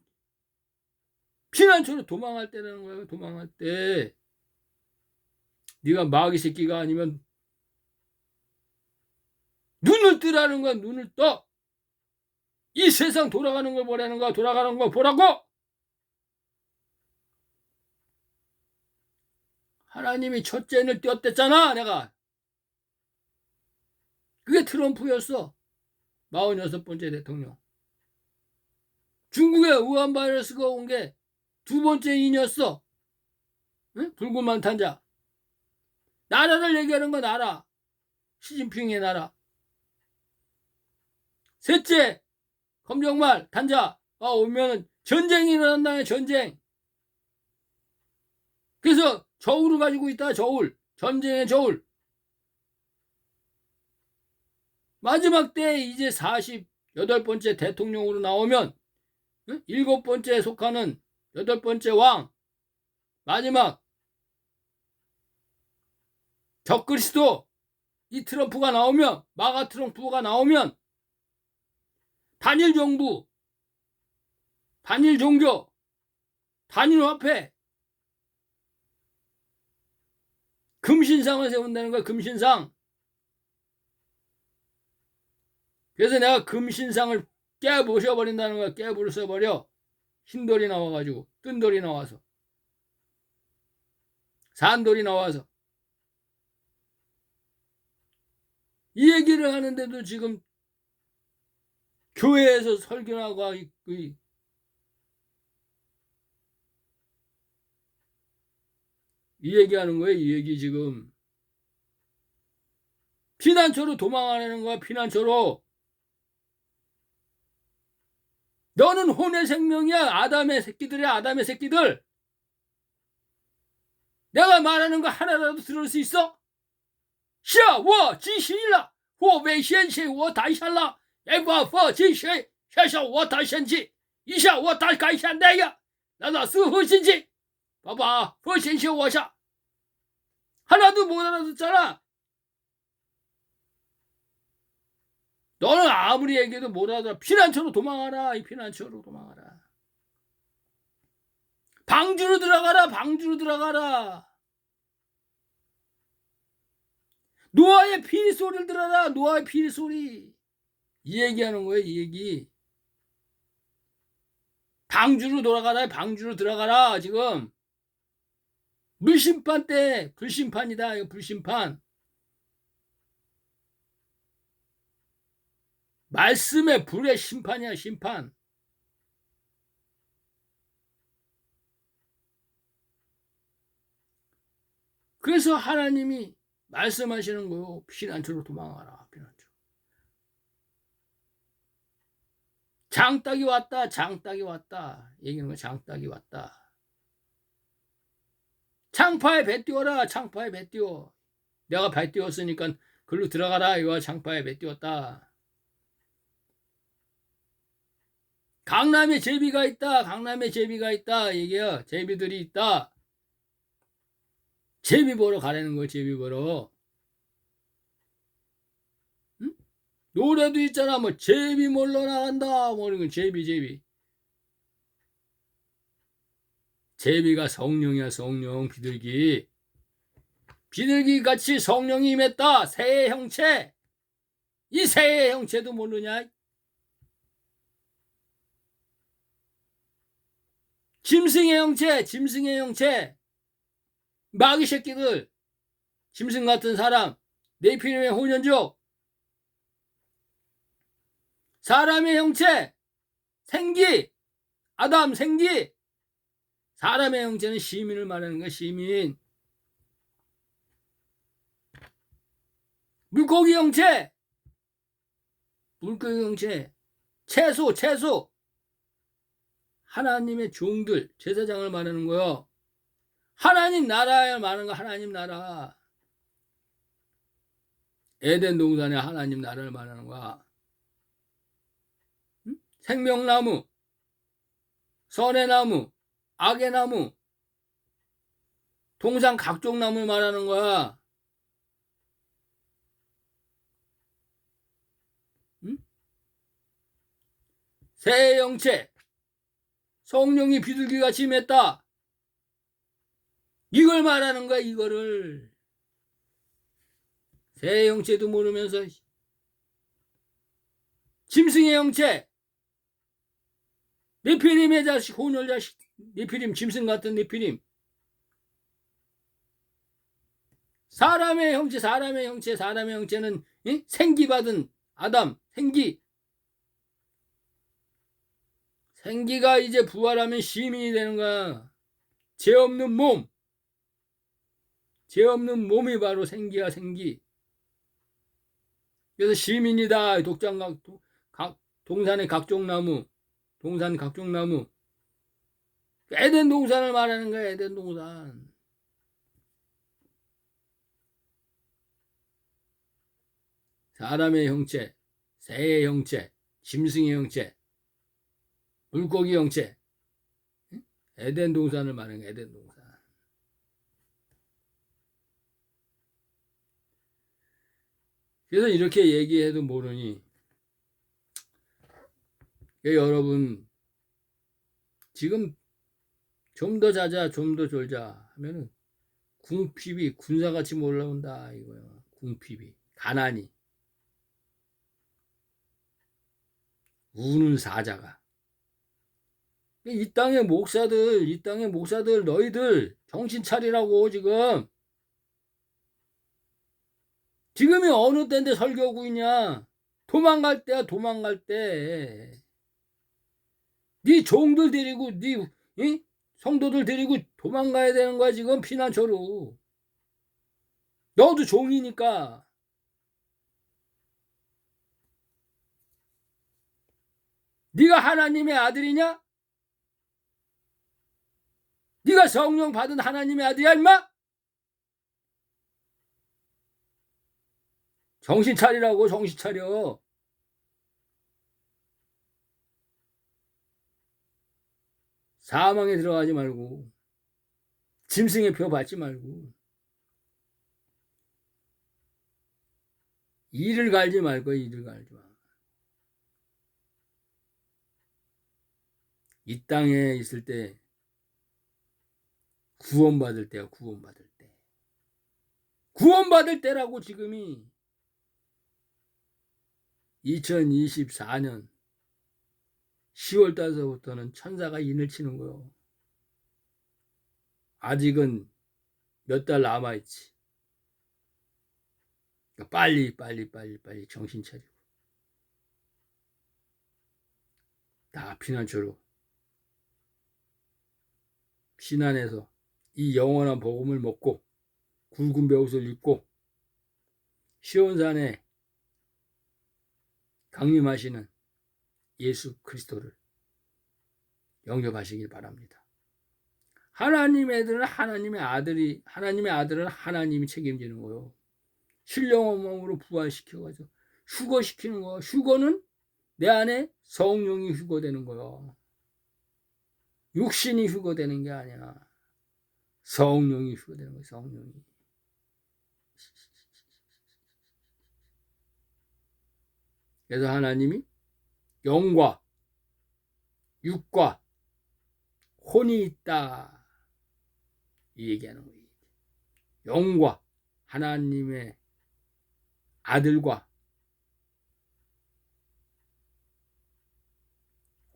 피난처로 도망할 때라는 거야, 도망할 때. 네가 마귀 새끼가 아니면 눈을 뜨라는 거야, 눈을 떠. 이 세상 돌아가는 걸 보라는 거야, 돌아가는 거 보라고. 하나님이 첫째를 띄웠댔잖아, 내가. 그게 트럼프였어. 46번째 대통령. 중국에 우한 바이러스가 온 게 2번째 인이었어. 응? 불구만 탄자. 나라를 얘기하는 거 나라. 시진핑의 나라. 셋째, 검정말 탄자가 오면 전쟁이 일어난다네, 전쟁. 그래서 저울을 가지고 있다, 저울. 전쟁의 저울. 마지막 때 이제 48번째 대통령으로 나오면 7번째에 속하는 8번째 왕. 마지막 적그리스도 이 트럼프가 나오면, 마가 트럼프가 나오면 단일 정부, 단일 종교, 단일 화폐, 금신상을 세운다는 거야, 금신상. 그래서 내가 금신상을 깨부셔버린다는 거야, 깨부숴버려. 흰돌이 나와가지고, 뜬돌이 나와서, 산돌이 나와서. 이 얘기를 하는데도 지금 교회에서 설교하고 이 얘기하는 거예요. 이 얘기 지금. 피난처로 도망가는 거야. 피난처로. 너는 혼의 생명이야. 아담의 새끼들이야. 아담의 새끼들. 내가 말하는 거 하나라도 들을 수 있어? 下我继续了，我危险期我太想了，我继续，下下我太生气，一下我太改善那个，那是何心情？봐봐,何心情我下 하나도 못 알아듣잖아. 너는 아무리 얘기해도 못 알아들어. 피난처로 도망가라. 이 피난처로 도망가라. 방주로 들어가라. 방주로 들어가라. 노아의 피리 소리를 들어라. 노아의 피리 소리. 이 얘기하는 거예요. 이 얘기. 방주로 돌아가라. 방주로 들어가라. 지금 물심판 때 불심판이다. 이거 불심판. 말씀의 불의 심판이야. 심판. 그래서 하나님이 말씀하시는 거요. 피난처로 도망가라. 피난처. 장닭이 왔다. 장닭이 왔다. 얘기하는 거 장닭이 왔다. 창파에 배 띄워라. 창파에 배 띄워. 내가 배 띄웠으니까 글로 들어가라. 이거 창파에 배 띄웠다. 강남에 제비가 있다. 강남에 제비가 있다. 얘기야. 제비들이 있다. 제비 보러 가라는 거야. 제비 보러. 응? 노래도 있잖아. 뭐 제비 몰러 나간다. 뭐 이런 거 제비. 제비가 성령이야. 성령. 비둘기. 비둘기 같이 성령이 임했다. 새의 형체. 이 새의 형체도 모르냐? 짐승의 형체. 짐승의 형체. 마귀 새끼들. 짐승 같은 사람. 네피림의 혼연족. 사람의 형체. 생기. 아담 생기. 사람의 형체는 시민을 말하는 거야. 시민. 물고기 형체. 물고기 형체. 채소. 하나님의 종들. 제사장을 말하는 거요. 하나님 나라에 말하는 거. 하나님 나라. 에덴 동산에 하나님 나라를 말하는 거야. 응? 생명나무. 선의 나무. 악의 나무. 동산 각종 나무를 말하는 거야. 응? 새의 영체. 성령이 비둘기같이 임했다. 이걸 말하는 거야. 이거를. 새의 형체도 모르면서. 짐승의 형체. 네피림의 자식. 혼혈 자식. 네피림. 짐승 같은 네피림. 사람의 형체. 사람의 형체는 생기받은 아담. 생기가 이제 부활하면 시민이 되는 거야. 죄 없는 몸. 죄 없는 몸이 바로 생기야. 생기. 그래서 시민이다. 동산의 각종 나무. 동산 각종 나무. 에덴 동산을 말하는 거야. 에덴 동산. 사람의 형체, 새의 형체, 짐승의 형체, 물고기 형체. 에덴 동산을 말하는 거야. 에덴 동산. 그래서 이렇게 얘기해도 모르니, 여러분 지금 좀 더 자자, 좀 더 졸자 하면은 궁핍이 군사같이 몰라온다 이거야. 궁핍이, 가난이, 우는 사자가. 이 땅의 목사들 너희들 정신 차리라고. 지금이 어느 때인데 설교하고 있냐. 도망갈 때야. 도망갈 때. 네 종들 데리고 네 성도들 데리고 도망가야 되는 거야 지금 피난처로. 너도 종이니까. 네가 하나님의 아들이냐? 네가 성령 받은 하나님의 아들이야 임마? 정신 차리라고. 정신 차려. 사망에 들어가지 말고 짐승의 표 받지 말고 이를 갈지 말고 이를 갈지 마. 이 땅에 있을 때 구원받을 때야. 구원받을 때. 구원받을 때라고. 지금이 2024년 10월 달서부터는 천사가 인을 치는 거요. 아직은 몇 달 남아있지. 그러니까 빨리 정신 차리고 다 피난처로 피난해서 이 영원한 복음을 먹고 굵은 배옷을 입고 시온산에 강림하시는 예수 그리스도를 영접하시길 바랍니다. 하나님의 애들은 하나님의 아들은 하나님이 책임지는 거요. 신령한 몸으로 부활시켜가지고 휴거시키는 거. 휴거는 내 안에 성령이 휴거되는 거요. 육신이 휴거되는 게 아니야. 성령이 휴거되는 거야. 성령이. 그래서 하나님이 영과 육과 혼이 있다. 이 얘기하는 거예요. 영과 하나님의 아들과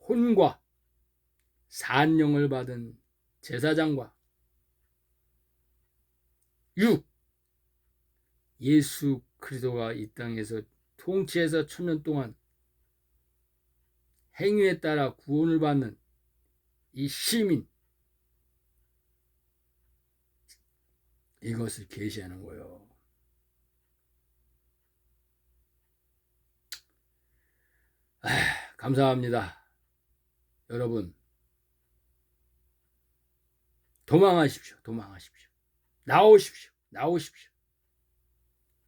혼과 산령을 받은 제사장과 육 예수 그리스도가 이 땅에서 통치해서 1000년 동안 행위에 따라 구원을 받는 이 시민, 이것을 계시하는 거예요. 감사합니다. 여러분 도망하십시오. 도망하십시오. 나오십시오. 나오십시오.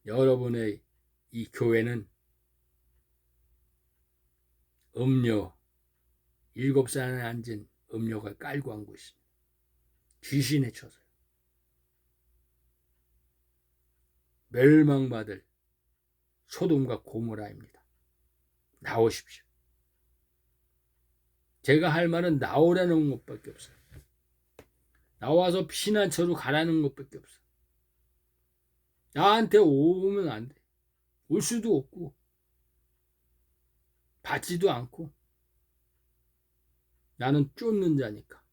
여러분의 이 교회는 음료 7산에 앉은 음료가 깔고 한 곳입니다. 귀신에 쳐서요. 멸망받을 소돔과 고모라입니다. 나오십시오. 제가 할 말은 나오라는 것밖에 없어요. 나와서 피난처로 가라는 것밖에 없어요. 나한테 오면 안 돼. 올 수도 없고 받지도 않고. 나는 쫓는 자니까.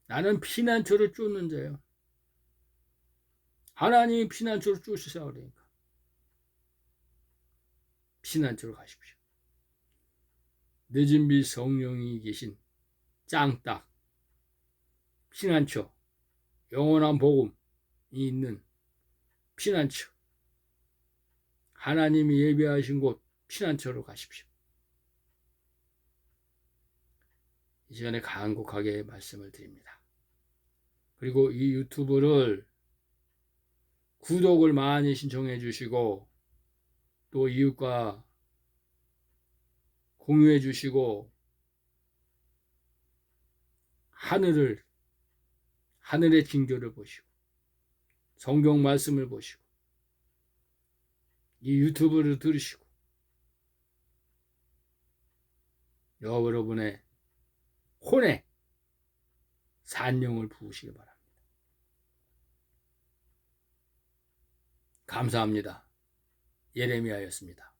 나는 피난처를 쫓는 자예요. 하나님이 피난처로 쫓으시라 그러니까. 피난처로 가십시오. 늦은 빛 성령이 계신 짱딱 피난처, 영원한 복음이 있는 피난처, 하나님이 예배하신 곳 피난처로 가십시오. 이 시간에 간곡하게 말씀을 드립니다. 그리고 이 유튜브를 구독을 많이 신청해 주시고 또 이웃과 공유해 주시고 하늘의 징조를 보시고 성경 말씀을 보시고 이 유튜브를 들으시고 여러분의 혼에 산령을 부으시기 바랍니다. 감사합니다. 예레미야였습니다.